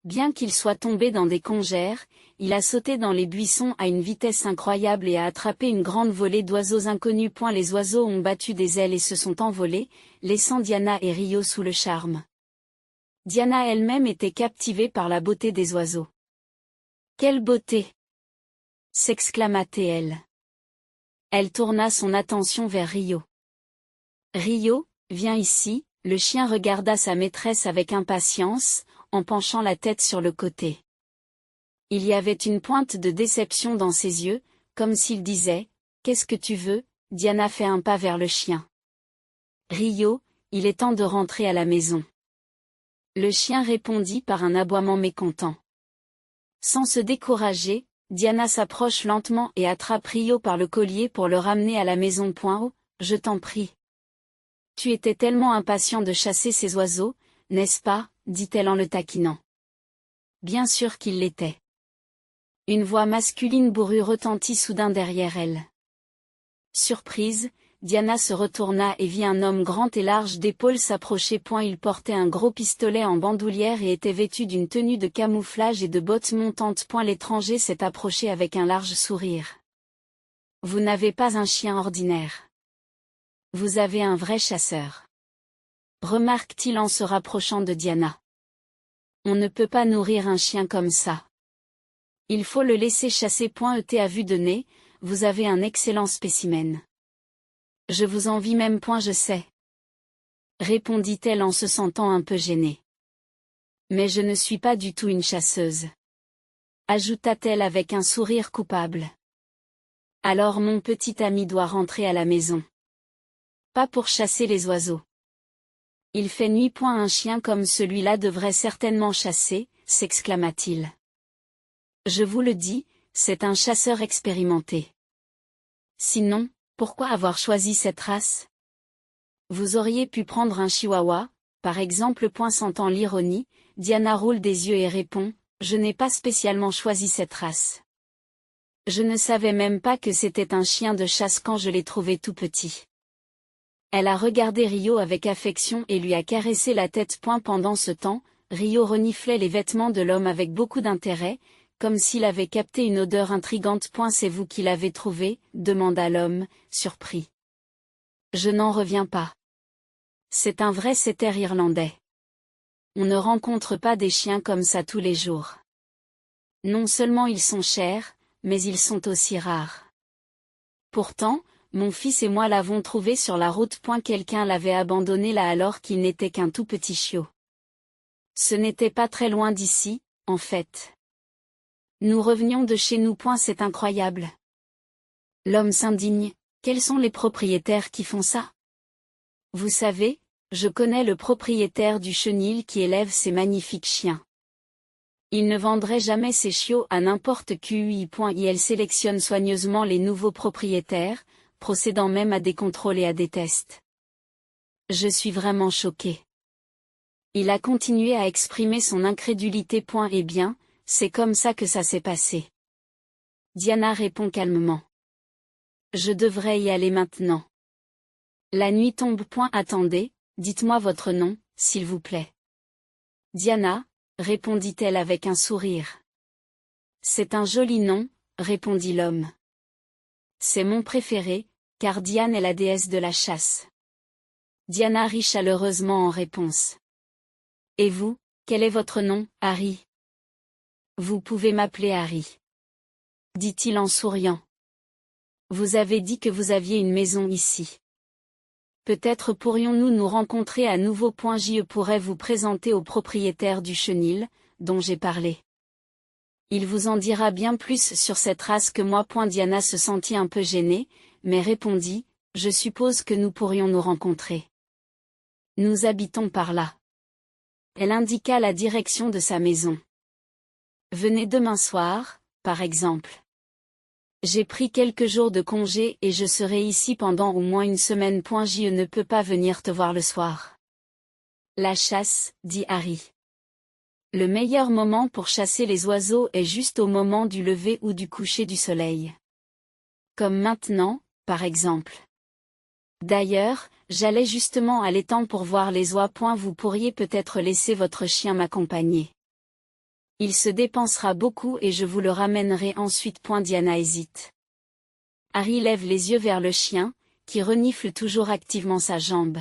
Bien qu'il soit tombé dans des congères, il a sauté dans les buissons à une vitesse incroyable et a attrapé une grande volée d'oiseaux inconnus. Les oiseaux ont battu des ailes et se sont envolés, laissant Diana et Rio sous le charme. Diana elle-même était captivée par la beauté des oiseaux. « Quelle beauté !» s'exclama-t-elle. Elle tourna son attention vers Rio. « Rio, viens ici !» Le chien regarda sa maîtresse avec impatience, en penchant la tête sur le côté. Il y avait une pointe de déception dans ses yeux, comme s'il disait « Qu'est-ce que tu veux ?» Diana fait un pas vers le chien. « Rio, il est temps de rentrer à la maison. » Le chien répondit par un aboiement mécontent. Sans se décourager, Diana s'approche lentement et attrape Rio par le collier pour le ramener à la maison. « Oh, je t'en prie. Tu étais tellement impatient de chasser ces oiseaux, n'est-ce pas ?» dit-elle en le taquinant. Bien sûr qu'il l'était. Une voix masculine bourrue retentit soudain derrière elle. Surprise, Diana se retourna et vit un homme grand et large d'épaules s'approcher. Il portait un gros pistolet en bandoulière et était vêtu d'une tenue de camouflage et de bottes montantes. L'étranger s'est approché avec un large sourire. « Vous n'avez pas un chien ordinaire. Vous avez un vrai chasseur. » remarque-t-il en se rapprochant de Diana. « On ne peut pas nourrir un chien comme ça. Il faut le laisser chasser. À vue de nez, vous avez un excellent spécimen. Je vous envie même. Je sais. » répondit-elle en se sentant un peu gênée. « Mais je ne suis pas du tout une chasseuse. » ajouta-t-elle avec un sourire coupable. « Alors mon petit ami doit rentrer à la maison. Pas pour chasser les oiseaux. Il fait nuit. Un chien comme celui-là devrait certainement chasser, s'exclama-t-il. Je vous le dis, c'est un chasseur expérimenté. Sinon, pourquoi avoir choisi cette race? Vous auriez pu prendre un chihuahua, par exemple. Sentant l'ironie, Diana roule des yeux et répond, je n'ai pas spécialement choisi cette race. Je ne savais même pas que c'était un chien de chasse quand je l'ai trouvé tout petit. Elle a regardé Rio avec affection et lui a caressé la tête. Pendant ce temps, Rio reniflait les vêtements de l'homme avec beaucoup d'intérêt, comme s'il avait capté une odeur intrigante. C'est vous qui l'avez trouvé, demanda l'homme, surpris. Je n'en reviens pas. C'est un vrai setter irlandais. On ne rencontre pas des chiens comme ça tous les jours. Non seulement ils sont chers, mais ils sont aussi rares. Pourtant, mon fils et moi l'avons trouvé sur la route. Quelqu'un l'avait abandonné là alors qu'il n'était qu'un tout petit chiot. Ce n'était pas très loin d'ici, en fait. Nous revenions de chez nous. C'est incroyable. L'homme s'indigne. Quels sont les propriétaires qui font ça? Vous savez, je connais le propriétaire du chenil qui élève ces magnifiques chiens. Il ne vendrait jamais ses chiots à n'importe qui. Il sélectionne soigneusement les nouveaux propriétaires, procédant même à des contrôles et à des tests. Je suis vraiment choqué. Il a continué à exprimer son incrédulité. Eh bien, c'est comme ça que ça s'est passé. Diana répond calmement. Je devrais y aller maintenant. La nuit tombe. Attendez, dites-moi votre nom, s'il vous plaît. Diana, répondit-elle avec un sourire. C'est un joli nom, répondit l'homme. C'est mon préféré, car Diane est la déesse de la chasse. Diana rit chaleureusement en réponse. Et vous, quel est votre nom, Harry? Vous pouvez m'appeler Harry. Dit-il en souriant. Vous avez dit que vous aviez une maison ici. Peut-être pourrions-nous nous rencontrer à nouveau. Je pourrais vous présenter au propriétaire du chenil, dont j'ai parlé. Il vous en dira bien plus sur cette race que moi. Diana se sentit un peu gênée, mais répondit, « Je suppose que nous pourrions nous rencontrer. Nous habitons par là. » Elle indiqua la direction de sa maison. « Venez demain soir, par exemple. J'ai pris quelques jours de congé et je serai ici pendant au moins une semaine. Je ne peux pas venir te voir le soir. » La chasse, dit Harry. Le meilleur moment pour chasser les oiseaux est juste au moment du lever ou du coucher du soleil. Comme maintenant, par exemple. D'ailleurs, j'allais justement à l'étang pour voir les oies. Vous pourriez peut-être laisser votre chien m'accompagner. Il se dépensera beaucoup et je vous le ramènerai ensuite. Diana hésite. Harry lève les yeux vers le chien, qui renifle toujours activement sa jambe.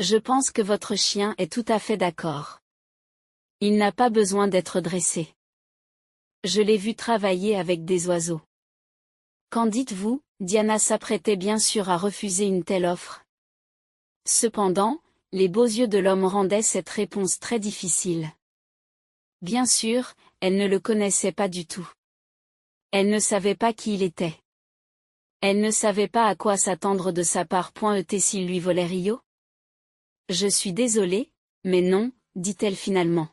Je pense que votre chien est tout à fait d'accord. Il n'a pas besoin d'être dressé. Je l'ai vu travailler avec des oiseaux. Qu'en dites-vous? Diana s'apprêtait bien sûr à refuser une telle offre. Cependant, les beaux yeux de l'homme rendaient cette réponse très difficile. Bien sûr, elle ne le connaissait pas du tout. Elle ne savait pas qui il était. Elle ne savait pas à quoi s'attendre de sa part. S'il lui volait Rio? Je suis désolée, mais non, dit-elle finalement.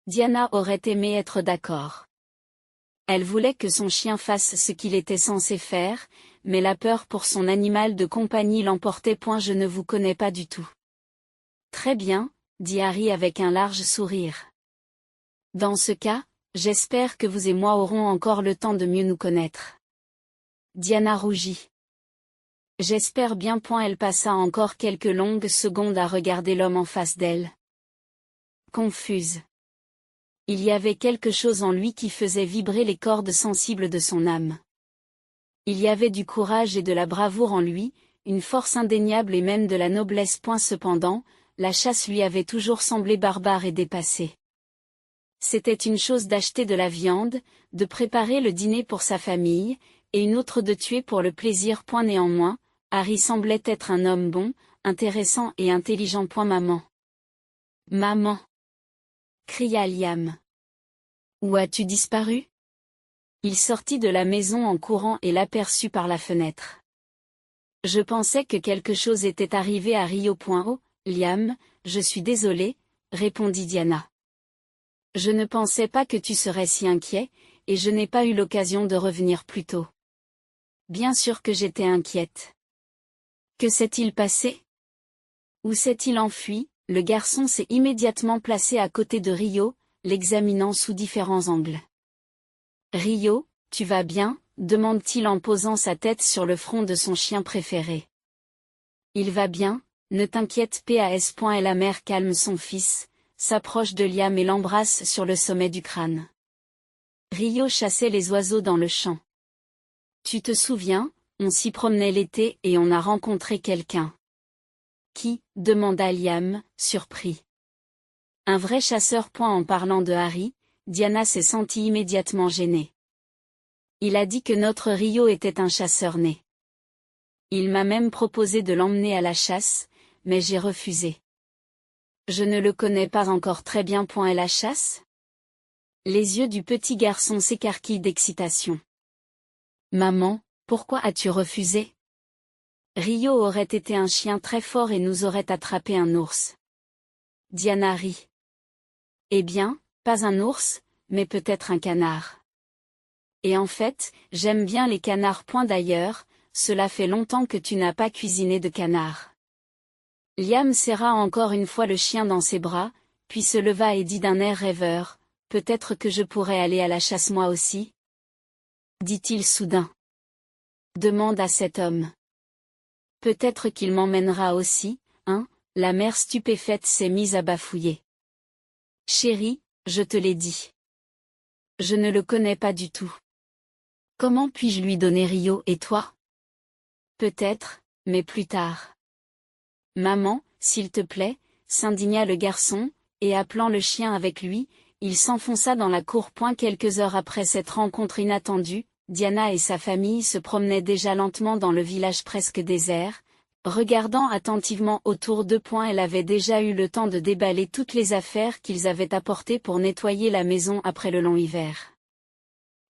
Diana aurait aimé être d'accord. Elle voulait que son chien fasse ce qu'il était censé faire, mais la peur pour son animal de compagnie l'emportait. Je ne vous connais pas du tout. Très bien, dit Harry avec un large sourire. Dans ce cas, j'espère que vous et moi aurons encore le temps de mieux nous connaître. Diana rougit. J'espère bien. Elle passa encore quelques longues secondes à regarder l'homme en face d'elle. Confuse. Il y avait quelque chose en lui qui faisait vibrer les cordes sensibles de son âme. Il y avait du courage et de la bravoure en lui, une force indéniable et même de la noblesse. Cependant, la chasse lui avait toujours semblé barbare et dépassée. C'était une chose d'acheter de la viande, de préparer le dîner pour sa famille, et une autre de tuer pour le plaisir. Néanmoins, Harry semblait être un homme bon, intéressant et intelligent. Maman. Maman. Cria Liam. Où as-tu disparu? Il sortit de la maison en courant et l'aperçut par la fenêtre. Je pensais que quelque chose était arrivé à Rio. Oh, Liam, je suis désolée, répondit Diana. Je ne pensais pas que tu serais si inquiet, et je n'ai pas eu l'occasion de revenir plus tôt. Bien sûr que j'étais inquiète. Que s'est-il passé? Où s'est-il enfui? Le garçon s'est immédiatement placé à côté de Rio, l'examinant sous différents angles. Rio, tu vas bien? Demande-t-il en posant sa tête sur le front de son chien préféré. Il va bien, ne t'inquiète pas. Et la mère calme son fils, s'approche de Liam et l'embrasse sur le sommet du crâne. Rio chassait les oiseaux dans le champ. Tu te souviens, on s'y promenait l'été et on a rencontré quelqu'un. Qui? Demanda Liam, surpris. Un vrai chasseur. En parlant de Harry, Diana s'est sentie immédiatement gênée. Il a dit que notre Rio était un chasseur né. Il m'a même proposé de l'emmener à la chasse, mais j'ai refusé. Je ne le connais pas encore très bien. Et la chasse? Les yeux du petit garçon s'écarquillent d'excitation. Maman, pourquoi as-tu refusé? Rio aurait été un chien très fort et nous aurait attrapé un ours. Diana rit. Eh bien, pas un ours, mais peut-être un canard. Et en fait, j'aime bien les canards. D'ailleurs, cela fait longtemps que tu n'as pas cuisiné de canard. Liam serra encore une fois le chien dans ses bras, puis se leva et dit d'un air rêveur, « Peut-être que je pourrais aller à la chasse moi aussi ?» dit-il soudain. Demanda cet homme. Peut-être qu'il m'emmènera aussi, hein? La mère stupéfaite s'est mise à bafouiller. Chérie, je te l'ai dit. Je ne le connais pas du tout. Comment puis-je lui donner Rio et toi? Peut-être, mais plus tard. Maman, s'il te plaît, s'indigna le garçon, et appelant le chien avec lui, il s'enfonça dans la cour. Quelques heures après cette rencontre inattendue, Diana et sa famille se promenaient déjà lentement dans le village presque désert, Regardant attentivement autour d'eux, elle avait déjà eu le temps de déballer toutes les affaires qu'ils avaient apportées pour nettoyer la maison après le long hiver.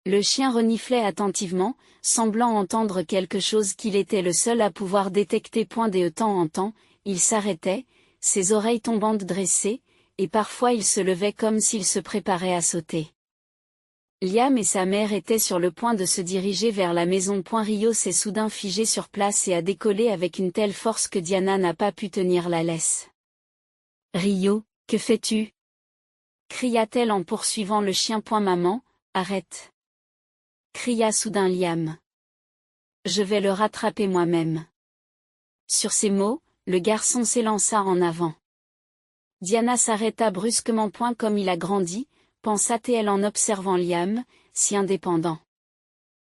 Le chien reniflait attentivement, semblant entendre quelque chose qu'il était le seul à pouvoir détecter. De temps en temps, il s'arrêtait, ses oreilles tombantes dressées, et parfois il se levait comme s'il se préparait à sauter. Liam et sa mère étaient sur le point de se diriger vers la maison. Rio s'est soudain figé sur place et a décollé avec une telle force que Diana n'a pas pu tenir la laisse. « Rio, que fais-tu » cria-t-elle en poursuivant le chien. Maman, arrête » cria soudain Liam. « Je vais le rattraper moi-même. » Sur ces mots, le garçon s'élança en avant. Diana s'arrêta brusquement. Comme il a grandi, pensa-t-elle en observant Liam, si indépendant.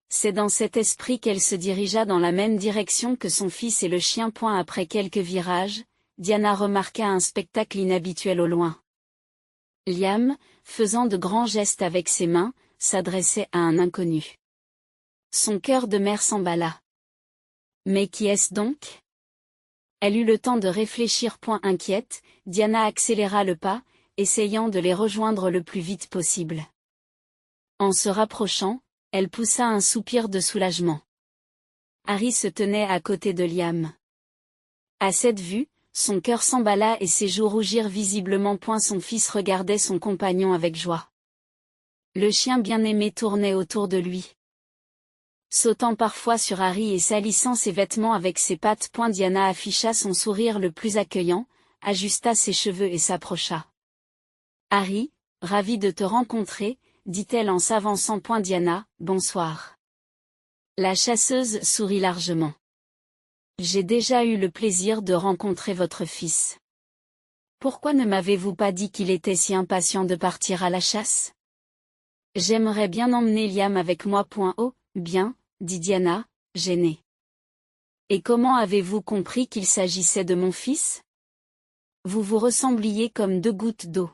C'est dans cet esprit qu'elle se dirigea dans la même direction que son fils et le chien. Après quelques virages, Diana remarqua un spectacle inhabituel au loin. Liam, faisant de grands gestes avec ses mains, s'adressait à un inconnu. Son cœur de mère s'emballa. Mais qui est-ce donc ? Elle eut le temps de réfléchir. Inquiète, Diana accéléra le pas, essayant de les rejoindre le plus vite possible. En se rapprochant, elle poussa un soupir de soulagement. Harry se tenait à côté de Liam. À cette vue, son cœur s'emballa et ses joues rougirent visiblement. Son fils regardait son compagnon avec joie. Le chien bien-aimé tournait autour de lui, sautant parfois sur Harry et salissant ses vêtements avec ses pattes. Diana afficha son sourire le plus accueillant, ajusta ses cheveux et s'approcha. « Harry, ravi de te rencontrer, » dit-elle en s'avançant. Diana, bonsoir. La chasseuse sourit largement. J'ai déjà eu le plaisir de rencontrer votre fils. Pourquoi ne m'avez-vous pas dit qu'il était si impatient de partir à la chasse ? J'aimerais bien emmener Liam avec moi. Oh, bien, dit Diana, gênée. Et comment avez-vous compris qu'il s'agissait de mon fils ? Vous vous ressembliez comme deux gouttes d'eau.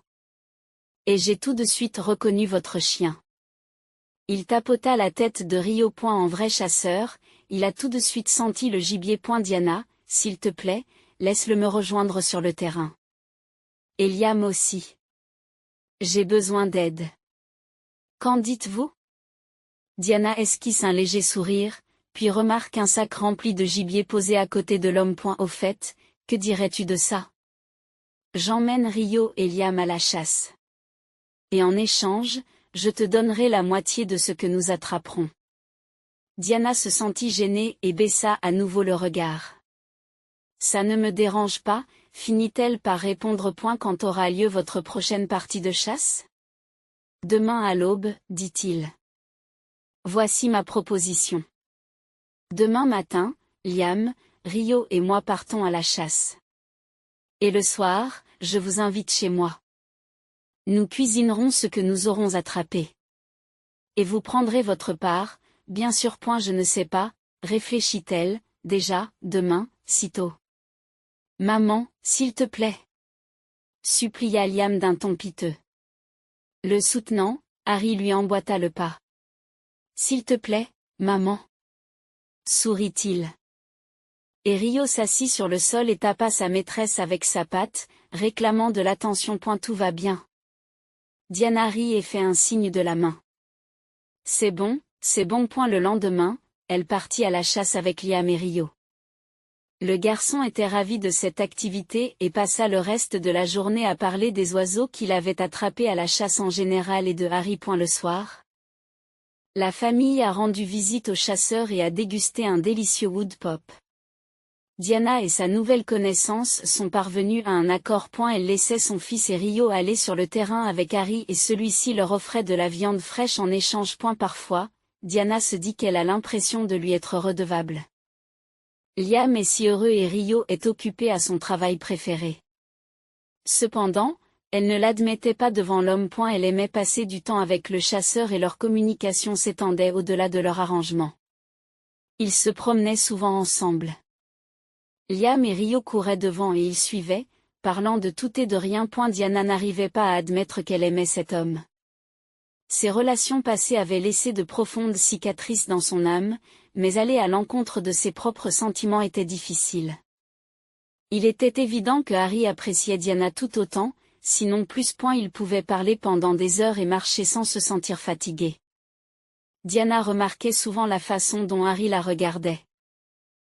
Et j'ai tout de suite reconnu votre chien. Il tapota la tête de Rio. En vrai chasseur, il a tout de suite senti le gibier. Diana, s'il te plaît, laisse-le me rejoindre sur le terrain. Et Liam aussi. J'ai besoin d'aide. Qu'en dites-vous ? Diana esquisse un léger sourire, puis remarque un sac rempli de gibier posé à côté de l'homme. Au fait, que dirais-tu de ça ? J'emmène Rio et Liam à la chasse. Et en échange, je te donnerai la moitié de ce que nous attraperons. Diana se sentit gênée et baissa à nouveau le regard. Ça ne me dérange pas, finit-elle par répondre. Quand aura lieu votre prochaine partie de chasse ? Demain à l'aube, dit-il. Voici ma proposition. Demain matin, Liam, Rio et moi partons à la chasse. Et le soir, je vous invite chez moi. Nous cuisinerons ce que nous aurons attrapé. Et vous prendrez votre part, bien sûr. Je ne sais pas, réfléchit-elle, déjà, demain, sitôt. Maman, s'il te plaît. Supplia Liam d'un ton piteux. Le soutenant, Harry lui emboîta le pas. S'il te plaît, maman. Sourit-il. Et Rio s'assit sur le sol et tapa sa maîtresse avec sa patte, réclamant de l'attention. Tout va bien. Diana rit et fait un signe de la main. C'est bon. Le lendemain, elle partit à la chasse avec Liam et Rio. Le garçon était ravi de cette activité et passa le reste de la journée à parler des oiseaux qu'il avait attrapés à la chasse en général et de Harry. Le soir, la famille a rendu visite aux chasseurs et a dégusté un délicieux woodpop. Diana et sa nouvelle connaissance sont parvenus à un accord. Elle laissait son fils et Rio aller sur le terrain avec Harry et celui-ci leur offrait de la viande fraîche en échange. Parfois, Diana se dit qu'elle a l'impression de lui être redevable. Liam est si heureux et Rio est occupé à son travail préféré. Cependant, elle ne l'admettait pas devant l'homme. Elle aimait passer du temps avec le chasseur et leur communication s'étendait au-delà de leur arrangement. Ils se promenaient souvent ensemble. Liam et Rio couraient devant et ils suivaient, parlant de tout et de rien. Diana n'arrivait pas à admettre qu'elle aimait cet homme. Ses relations passées avaient laissé de profondes cicatrices dans son âme, mais aller à l'encontre de ses propres sentiments était difficile. Il était évident que Harry appréciait Diana tout autant, sinon plus. Il pouvait parler pendant des heures et marcher sans se sentir fatigué. Diana remarquait souvent la façon dont Harry la regardait.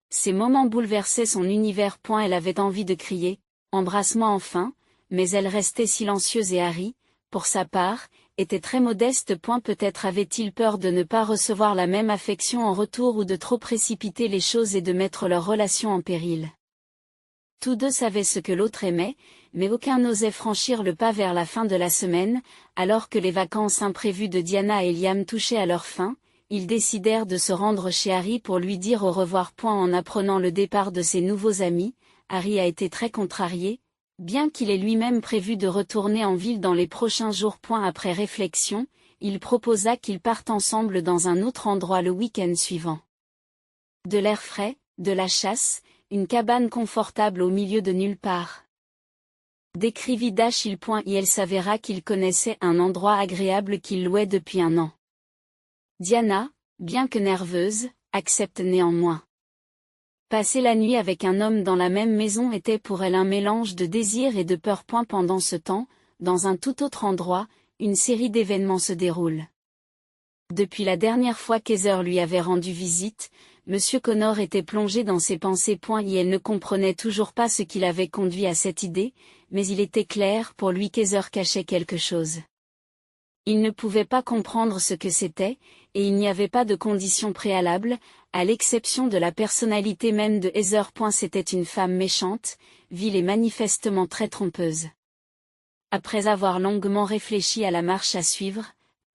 Ces moments bouleversaient son univers. Elle avait envie de crier « Embrasse-moi enfin », mais elle restait silencieuse et Harry, pour sa part, était très modeste. Peut-être avait-il peur de ne pas recevoir la même affection en retour ou de trop précipiter les choses et de mettre leur relation en péril. Tous deux savaient ce que l'autre aimait, mais aucun n'osait franchir le pas vers la fin de la semaine. Alors que les vacances imprévues de Diana et Liam touchaient à leur fin, ils décidèrent de se rendre chez Harry pour lui dire au revoir. En apprenant le départ de ses nouveaux amis, Harry a été très contrarié, bien qu'il ait lui-même prévu de retourner en ville dans les prochains jours. Après réflexion, il proposa qu'ils partent ensemble dans un autre endroit le week-end suivant. De l'air frais, de la chasse, une cabane confortable au milieu de nulle part. Décrivit Dashiell. Il s'avéra qu'il connaissait un endroit agréable qu'il louait depuis un an. Diana, bien que nerveuse, accepte néanmoins. Passer la nuit avec un homme dans la même maison était pour elle un mélange de désir et de peur. Pendant ce temps, dans un tout autre endroit, une série d'événements se déroule. Depuis la dernière fois qu'Heather lui avait rendu visite, Monsieur Connor était plongé dans ses pensées. Et elle ne comprenait toujours pas ce qui l'avait conduit à cette idée, mais il était clair pour lui qu'Heather cachait quelque chose. Il ne pouvait pas comprendre ce que c'était, et il n'y avait pas de conditions préalables, à l'exception de la personnalité même de Heather. C'était une femme méchante, vile et manifestement très trompeuse. Après avoir longuement réfléchi à la marche à suivre,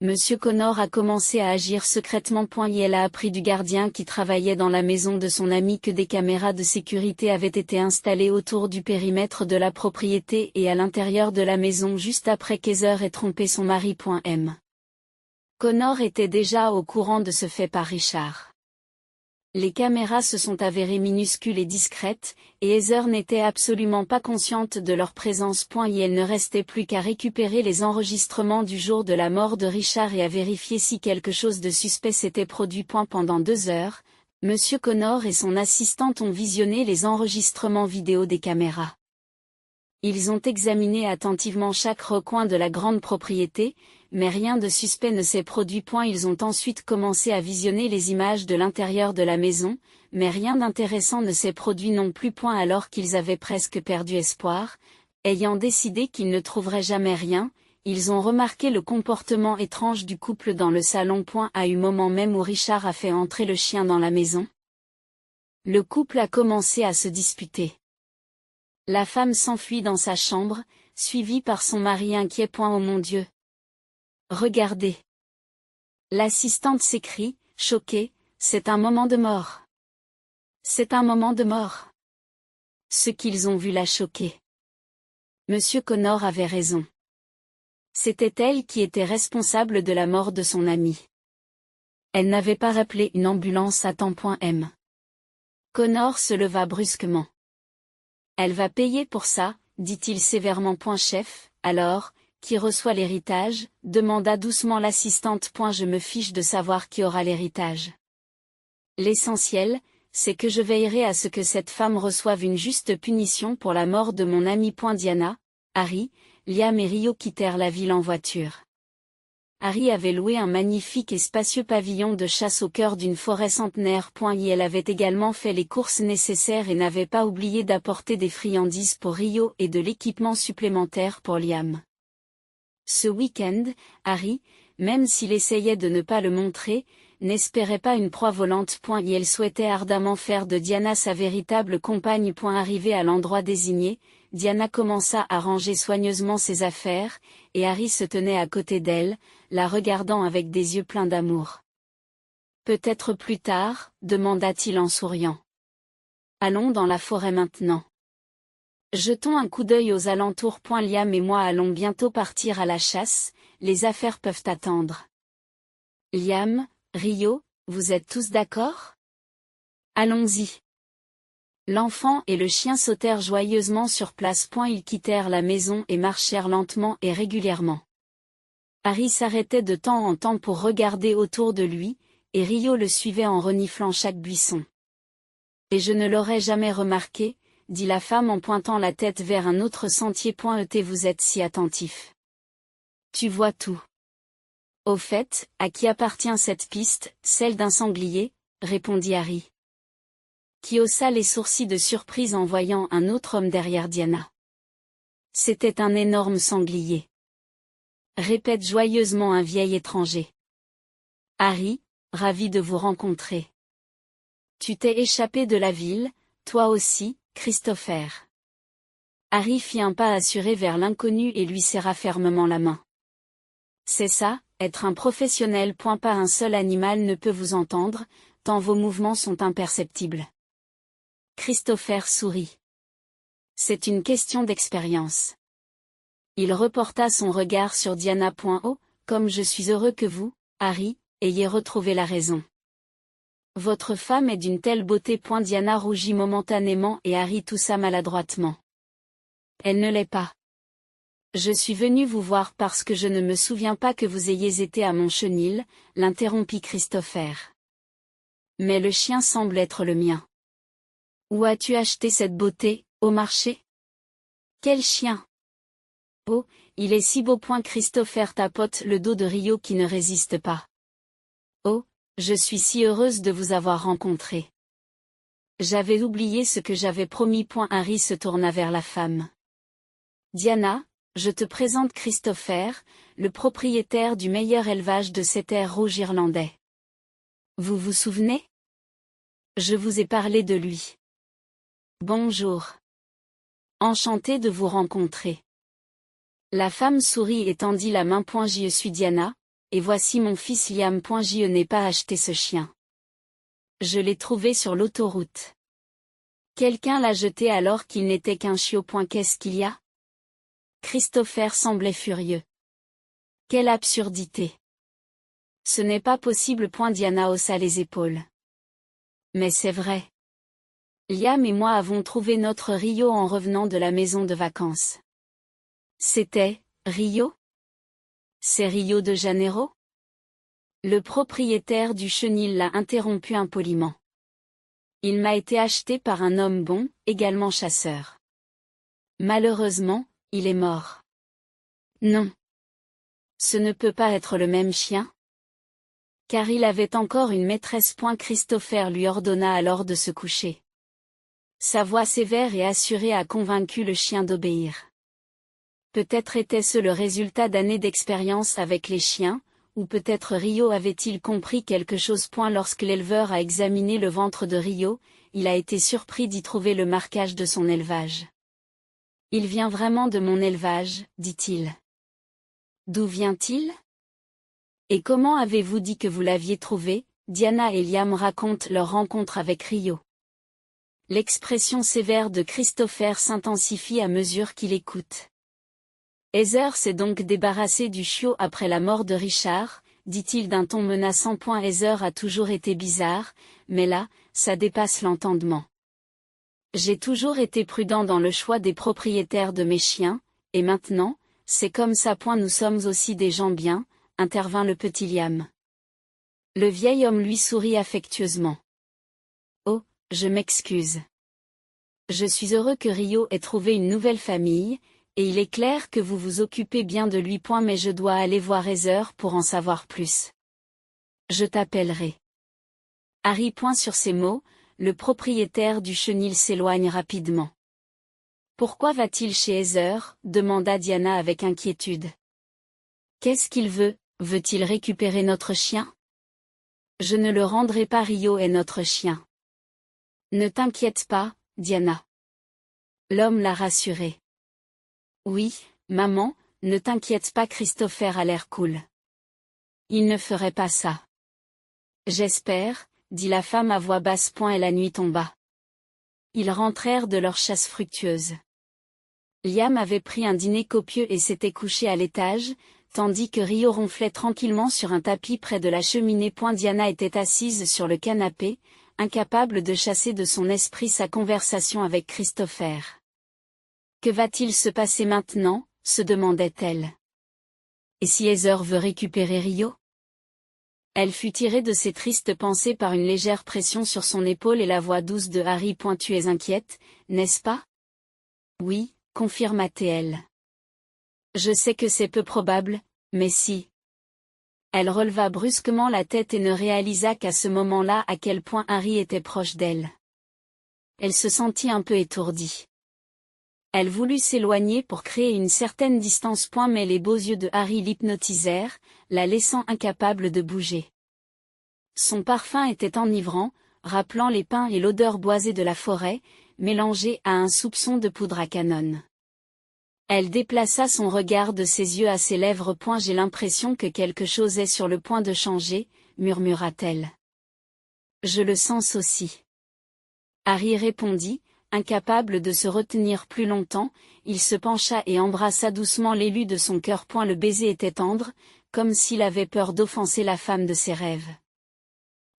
Monsieur Connor a commencé à agir secrètement. Et elle a appris du gardien qui travaillait dans la maison de son ami que des caméras de sécurité avaient été installées autour du périmètre de la propriété et à l'intérieur de la maison juste après qu'Heather ait trompé son mari. Connor était déjà au courant de ce fait par Richard. Les caméras se sont avérées minuscules et discrètes, et Heather n'était absolument pas consciente de leur présence. Et elle ne restait plus qu'à récupérer les enregistrements du jour de la mort de Richard et à vérifier si quelque chose de suspect s'était produit. Pendant 2 heures, Monsieur Connor et son assistante ont visionné les enregistrements vidéo des caméras. Ils ont examiné attentivement chaque recoin de la grande propriété, mais rien de suspect ne s'est produit. Ils ont ensuite commencé à visionner les images de l'intérieur de la maison, mais rien d'intéressant ne s'est produit non plus. Alors qu'ils avaient presque perdu espoir, ayant décidé qu'ils ne trouveraient jamais rien, ils ont remarqué le comportement étrange du couple dans le salon. À un moment même où Richard a fait entrer le chien dans la maison, le couple a commencé à se disputer. La femme s'enfuit dans sa chambre, suivie par son mari inquiet. Oh mon Dieu! Regardez! L'assistante s'écrie, choquée, c'est un moment de mort. C'est un moment de mort. Ce qu'ils ont vu l'a choquée. Monsieur Connor avait raison. C'était elle qui était responsable de la mort de son ami. Elle n'avait pas rappelé une ambulance à temps. Connor se leva brusquement. Elle va payer pour ça, dit-il sévèrement. Chef, alors, qui reçoit l'héritage, demanda doucement l'assistante. Je me fiche de savoir qui aura l'héritage. L'essentiel, c'est que je veillerai à ce que cette femme reçoive une juste punition pour la mort de mon ami. Diana, Harry, Liam et Rio quittèrent la ville en voiture. Harry avait loué un magnifique et spacieux pavillon de chasse au cœur d'une forêt centenaire. Et elle avait également fait les courses nécessaires et n'avait pas oublié d'apporter des friandises pour Rio et de l'équipement supplémentaire pour Liam. Ce week-end, Harry, même s'il essayait de ne pas le montrer, n'espérait pas une proie volante. Et elle souhaitait ardemment faire de Diana sa véritable compagne. Arrivée à l'endroit désigné, Diana commença à ranger soigneusement ses affaires, et Harry se tenait à côté d'elle, la regardant avec des yeux pleins d'amour. Peut-être plus tard, demanda-t-il en souriant. Allons dans la forêt maintenant. Jetons un coup d'œil aux alentours. Liam et moi allons bientôt partir à la chasse, les affaires peuvent attendre. Liam, Rio, vous êtes tous d'accord? Allons-y. L'enfant et le chien sautèrent joyeusement sur place. Ils quittèrent la maison et marchèrent lentement et régulièrement. Harry s'arrêtait de temps en temps pour regarder autour de lui, et Rio le suivait en reniflant chaque buisson. Et je ne l'aurais jamais remarqué, dit la femme en pointant la tête vers un autre sentier. Vous êtes si attentif. Tu vois tout. Au fait, à qui appartient cette piste, celle d'un sanglier, répondit Harry, qui haussa les sourcils de surprise en voyant un autre homme derrière Diana. C'était un énorme sanglier. Répète joyeusement un vieil étranger. Harry, ravi de vous rencontrer. Tu t'es échappé de la ville, toi aussi, Christopher. Harry fit un pas assuré vers l'inconnu et lui serra fermement la main. C'est ça, être un professionnel. Pas un seul animal ne peut vous entendre, tant vos mouvements sont imperceptibles. Christopher sourit. C'est une question d'expérience. Il reporta son regard sur Diana. Oh, comme je suis heureux que vous, Harry, ayez retrouvé la raison. Votre femme est d'une telle beauté. Diana rougit momentanément et Harry toussa maladroitement. Elle ne l'est pas. Je suis venu vous voir parce que je ne me souviens pas que vous ayez été à Montchenil, l'interrompit Christopher. Mais le chien semble être le mien. Où as-tu acheté cette beauté, au marché? Quel chien? Oh, il est si beau. Christopher tapote le dos de Rio qui ne résiste pas. Oh, je suis si heureuse de vous avoir rencontré. J'avais oublié ce que j'avais promis. Harry se tourna vers la femme. Diana, je te présente Christopher, le propriétaire du meilleur élevage de ces terres rouges irlandais. Vous vous souvenez? Je vous ai parlé de lui. Bonjour. Enchanté de vous rencontrer. La femme sourit et tendit la main. Je suis Diana, et voici mon fils Liam. Je n'ai pas acheté ce chien. Je l'ai trouvé sur l'autoroute. Quelqu'un l'a jeté alors qu'il n'était qu'un chiot. Qu'est-ce qu'il y a? Christopher semblait furieux. Quelle absurdité! Ce n'est pas possible. Diana haussa les épaules. Mais c'est vrai. Liam et moi avons trouvé notre Rio en revenant de la maison de vacances. C'était Rio? C'est Rio de Janeiro? Le propriétaire du chenil l'a interrompu impoliment. Il m'a été acheté par un homme bon, également chasseur. Malheureusement, il est mort. Non. Ce ne peut pas être le même chien? Car il avait encore une maîtresse. Christopher lui ordonna alors de se coucher. Sa voix sévère et assurée a convaincu le chien d'obéir. Peut-être était-ce le résultat d'années d'expérience avec les chiens, ou peut-être Rio avait-il compris quelque chose. Lorsque l'éleveur a examiné le ventre de Rio, il a été surpris d'y trouver le marquage de son élevage. Il vient vraiment de mon élevage, dit-il. D'où vient-il? Et comment avez-vous dit que vous l'aviez trouvé? Diana et Liam racontent leur rencontre avec Rio. L'expression sévère de Christopher s'intensifie à mesure qu'il écoute. Heather s'est donc débarrassé du chiot après la mort de Richard, dit-il d'un ton menaçant. Heather a toujours été bizarre, mais là, ça dépasse l'entendement. J'ai toujours été prudent dans le choix des propriétaires de mes chiens, et maintenant, c'est comme ça. Nous sommes aussi des gens bien, intervint le petit Liam. Le vieil homme lui sourit affectueusement. Oh, je m'excuse. Je suis heureux que Rio ait trouvé une nouvelle famille, et il est clair que vous vous occupez bien de lui. Mais je dois aller voir Heather pour en savoir plus. Je t'appellerai. Harry. Sur ces mots, le propriétaire du chenil s'éloigne rapidement. Pourquoi va-t-il chez Heather? Demanda Diana avec inquiétude. Qu'est-ce qu'il veut? Veut-il récupérer notre chien? Je ne le rendrai pas. Rio est notre chien. Ne t'inquiète pas, Diana. L'homme l'a rassurée. Oui, maman, ne t'inquiète pas. Christopher a l'air cool. Il ne ferait pas ça. J'espère, dit la femme à voix basse. Et la nuit tomba. Ils rentrèrent de leur chasse fructueuse. Liam avait pris un dîner copieux et s'était couché à l'étage, tandis que Rio ronflait tranquillement sur un tapis près de la cheminée. Diana était assise sur le canapé, incapable de chasser de son esprit sa conversation avec Christopher. Que va-t-il se passer maintenant? Se demandait-elle. Et si Heather veut récupérer Rio? Elle fut tirée de ses tristes pensées par une légère pression sur son épaule et la voix douce de Harry. Tu es inquiète, n'est-ce pas? Oui, confirma-t-elle. Je sais que c'est peu probable, mais si. Elle releva brusquement la tête et ne réalisa qu'à ce moment-là à quel point Harry était proche d'elle. Elle se sentit un peu étourdie. Elle voulut s'éloigner pour créer une certaine distance. Mais les beaux yeux de Harry l'hypnotisèrent, la laissant incapable de bouger. Son parfum était enivrant, rappelant les pins et l'odeur boisée de la forêt, mélangée à un soupçon de poudre à canon. Elle déplaça son regard de ses yeux à ses lèvres. J'ai l'impression que quelque chose est sur le point de changer, murmura-t-elle. Je le sens aussi. Harry répondit, incapable de se retenir plus longtemps, il se pencha et embrassa doucement l'élu de son cœur. Le baiser était tendre, comme s'il avait peur d'offenser la femme de ses rêves.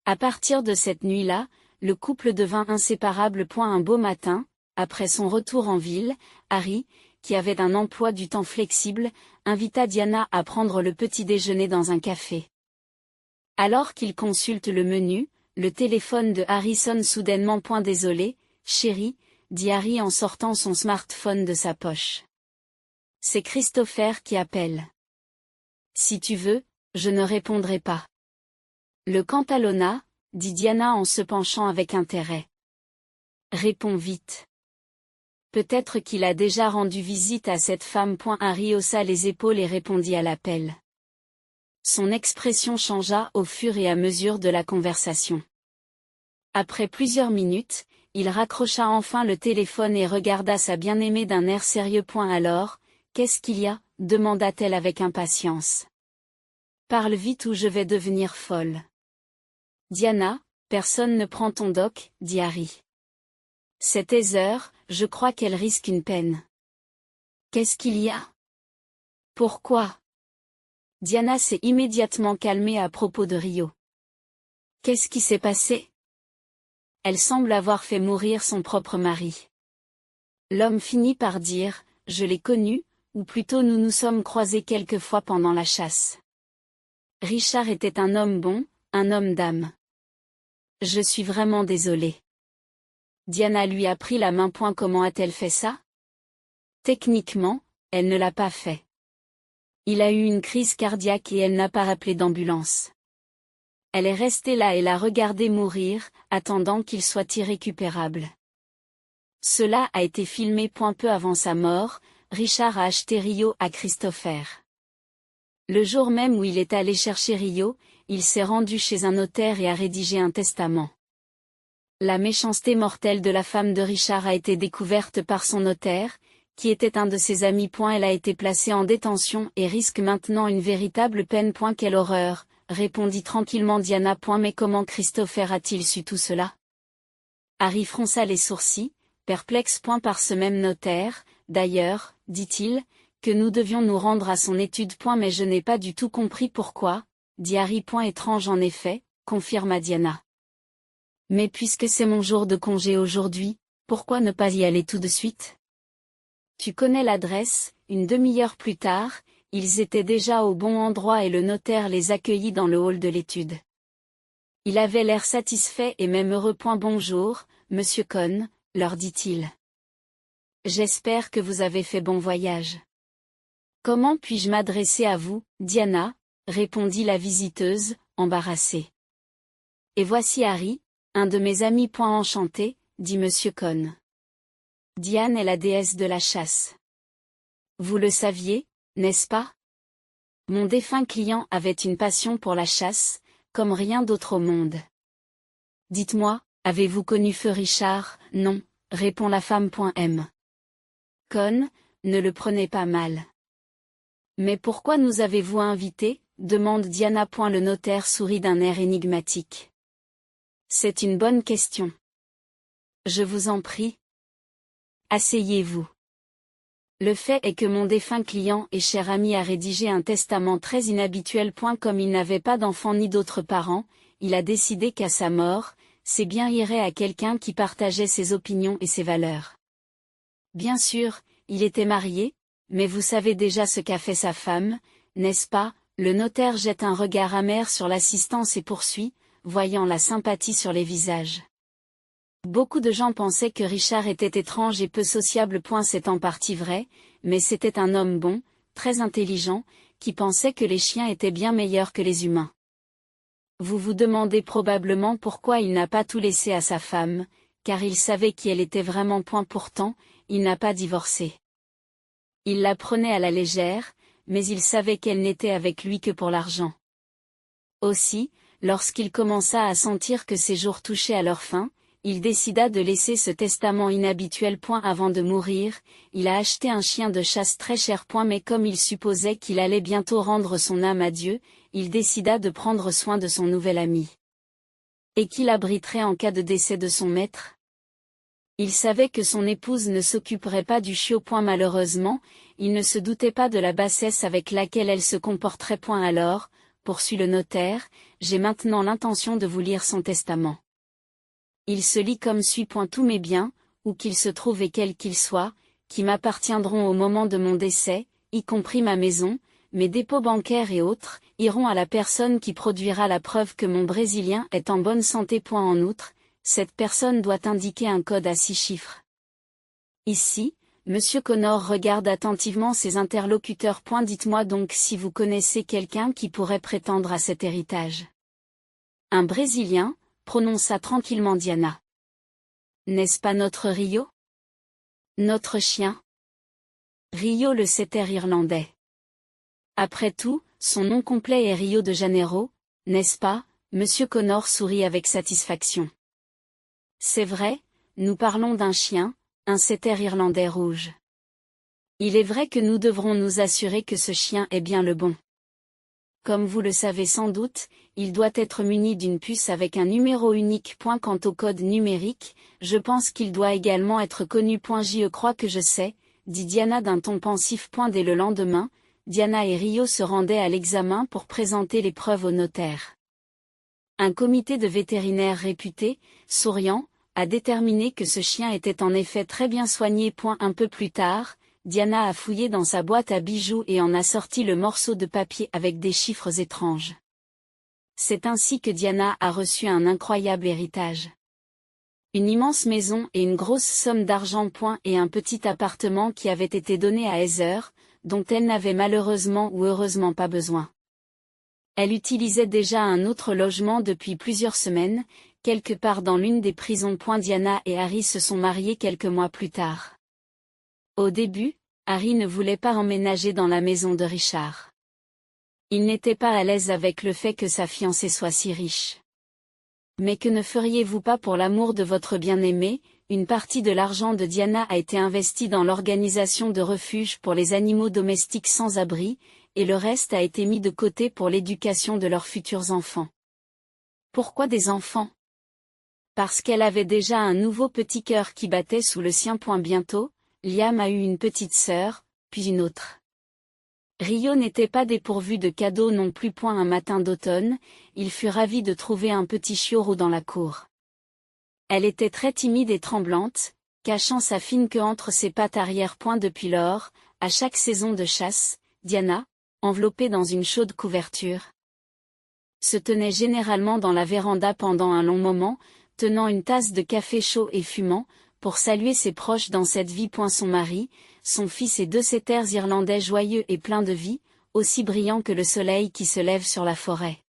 À partir de cette nuit-là, le couple devint inséparable. Un beau matin, après son retour en ville, Harry, qui avait un emploi du temps flexible, invita Diana à prendre le petit déjeuner dans un café. Alors qu'il consulte le menu, le téléphone de Harry sonne soudainement. Désolé, chérie, dit Harry en sortant son smartphone de sa poche. C'est Christopher qui appelle. Si tu veux, je ne répondrai pas. Le Cantalona, dit Diana en se penchant avec intérêt. Réponds vite. Peut-être qu'il a déjà rendu visite à cette femme. Harry haussa les épaules et répondit à l'appel. Son expression changea au fur et à mesure de la conversation. Après plusieurs minutes, il raccrocha enfin le téléphone et regarda sa bien-aimée d'un air sérieux. Alors, qu'est-ce qu'il y a? Demanda-t-elle avec impatience. Parle vite ou je vais devenir folle. Diana, personne ne prend ton doc, dit Harry. C'est Heather, je crois qu'elle risque une peine. Qu'est-ce qu'il y a? Pourquoi? Diana s'est immédiatement calmée à propos de Rio. Qu'est-ce qui s'est passé? Elle semble avoir fait mourir son propre mari. L'homme finit par dire, je l'ai connu, ou plutôt nous nous sommes croisés quelquefois pendant la chasse. Richard était un homme bon, un homme d'âme. Je suis vraiment désolée. Diana lui a pris la main. Comment a-t-elle fait ça? Techniquement, elle ne l'a pas fait. Il a eu une crise cardiaque et elle n'a pas appelé d'ambulance. Elle est restée là et l'a regardé mourir, attendant qu'il soit irrécupérable. Cela a été filmé. Peu avant sa mort, Richard a acheté Rio à Christopher. Le jour même où il est allé chercher Rio, il s'est rendu chez un notaire et a rédigé un testament. La méchanceté mortelle de la femme de Richard a été découverte par son notaire, qui était un de ses amis. Elle a été placée en détention et risque maintenant une véritable peine. Quelle horreur, répondit tranquillement Diana. Mais comment Christopher a-t-il su tout cela? Harry fronça les sourcils, perplexe. Par ce même notaire, d'ailleurs, dit-il, que nous devions nous rendre à son étude. Mais je n'ai pas du tout compris pourquoi, dit Harry. Étrange en effet, confirma Diana. Mais puisque c'est mon jour de congé aujourd'hui, pourquoi ne pas y aller tout de suite? Tu connais l'adresse. Une demi-heure plus tard, ils étaient déjà au bon endroit et le notaire les accueillit dans le hall de l'étude. Il avait l'air satisfait et même heureux. Bonjour, monsieur Cohn, leur dit-il. J'espère que vous avez fait bon voyage. Comment puis-je m'adresser à vous, Diana? Répondit la visiteuse, embarrassée. Et voici Harry, un de mes amis. Enchanté, dit monsieur Cohn. Diane est la déesse de la chasse. Vous le saviez, n'est-ce pas? Mon défunt client avait une passion pour la chasse, comme rien d'autre au monde. Dites-moi, avez-vous connu feu Richard? Non, répond la femme. M. Cohn, ne le prenez pas mal. Mais pourquoi nous avez-vous invités? Demande Diana. Le notaire sourit d'un air énigmatique. C'est une bonne question. Je vous en prie. Asseyez-vous. Le fait est que mon défunt client et cher ami a rédigé un testament très inhabituel. Comme il n'avait pas d'enfant ni d'autres parents, il a décidé qu'à sa mort, ses biens iraient à quelqu'un qui partageait ses opinions et ses valeurs. Bien sûr, il était marié, mais vous savez déjà ce qu'a fait sa femme, n'est-ce pas? Le notaire jette un regard amer sur l'assistance et poursuit, voyant la sympathie sur les visages. Beaucoup de gens pensaient que Richard était étrange et peu sociable. C'est en partie vrai, mais c'était un homme bon, très intelligent, qui pensait que les chiens étaient bien meilleurs que les humains. Vous vous demandez probablement pourquoi il n'a pas tout laissé à sa femme, car il savait qui elle était vraiment. Pourtant, il n'a pas divorcé. Il la prenait à la légère, mais il savait qu'elle n'était avec lui que pour l'argent. Aussi, lorsqu'il commença à sentir que ses jours touchaient à leur fin, il décida de laisser ce testament inhabituel. Avant de mourir, il a acheté un chien de chasse très cher. Mais comme il supposait qu'il allait bientôt rendre son âme à Dieu, il décida de prendre soin de son nouvel ami. Et qui l'abriterait en cas de décès de son maître? Il savait que son épouse ne s'occuperait pas du chiot. Malheureusement, il ne se doutait pas de la bassesse avec laquelle elle se comporterait. Alors, poursuit le notaire, j'ai maintenant l'intention de vous lire son testament. Il se lit comme suit. Tous mes biens, où qu'ils se trouvent et quels qu'ils soient, qui m'appartiendront au moment de mon décès, y compris ma maison, mes dépôts bancaires et autres, iront à la personne qui produira la preuve que mon Brésilien est en bonne santé. En outre, cette personne doit indiquer un code à 6 chiffres. Ici, M. Connor regarde attentivement ses interlocuteurs. Dites-moi donc si vous connaissez quelqu'un qui pourrait prétendre à cet héritage. Un Brésilien, prononça tranquillement Diana. N'est-ce pas notre Rio? Notre chien? Rio le setter irlandais. Après tout, son nom complet est Rio de Janeiro, n'est-ce pas? Monsieur Connor sourit avec satisfaction. C'est vrai, nous parlons d'un chien, un setter irlandais rouge. Il est vrai que nous devrons nous assurer que ce chien est bien le bon. Comme vous le savez sans doute, il doit être muni d'une puce avec un numéro unique. Quant au code numérique, je pense qu'il doit également être connu. Je crois que je sais, dit Diana d'un ton pensif. Dès le lendemain, Diana et Rio se rendaient à l'examen pour présenter les preuves au notaire. Un comité de vétérinaires réputés, souriant, a déterminé que ce chien était en effet très bien soigné. Un peu plus tard, Diana a fouillé dans sa boîte à bijoux et en a sorti le morceau de papier avec des chiffres étranges. C'est ainsi que Diana a reçu un incroyable héritage. Une immense maison et une grosse somme d'argent. Et un petit appartement qui avait été donné à Heather, dont elle n'avait malheureusement ou heureusement pas besoin. Elle utilisait déjà un autre logement depuis plusieurs semaines, quelque part dans l'une des prisons. Diana et Harry se sont mariés quelques mois plus tard. Au début, Harry ne voulait pas emménager dans la maison de Richard. Il n'était pas à l'aise avec le fait que sa fiancée soit si riche. Mais que ne feriez-vous pas pour l'amour de votre bien-aimé? Une partie de l'argent de Diana a été investie dans l'organisation de refuges pour les animaux domestiques sans abri, et le reste a été mis de côté pour l'éducation de leurs futurs enfants. Pourquoi des enfants? Parce qu'elle avait déjà un nouveau petit cœur qui battait sous le sien. Bientôt, Liam a eu une petite sœur, puis une autre. Rio n'était pas dépourvu de cadeaux non plus. Un matin d'automne, il fut ravi de trouver un petit chiot roux dans la cour. Elle était très timide et tremblante, cachant sa fine queue entre ses pattes arrière. Depuis lors, à chaque saison de chasse, Diana, enveloppée dans une chaude couverture, se tenait généralement dans la véranda pendant un long moment, tenant une tasse de café chaud et fumant, pour saluer ses proches dans cette vie. Son mari, son fils et 2 setters irlandais joyeux et pleins de vie, aussi brillants que le soleil qui se lève sur la forêt.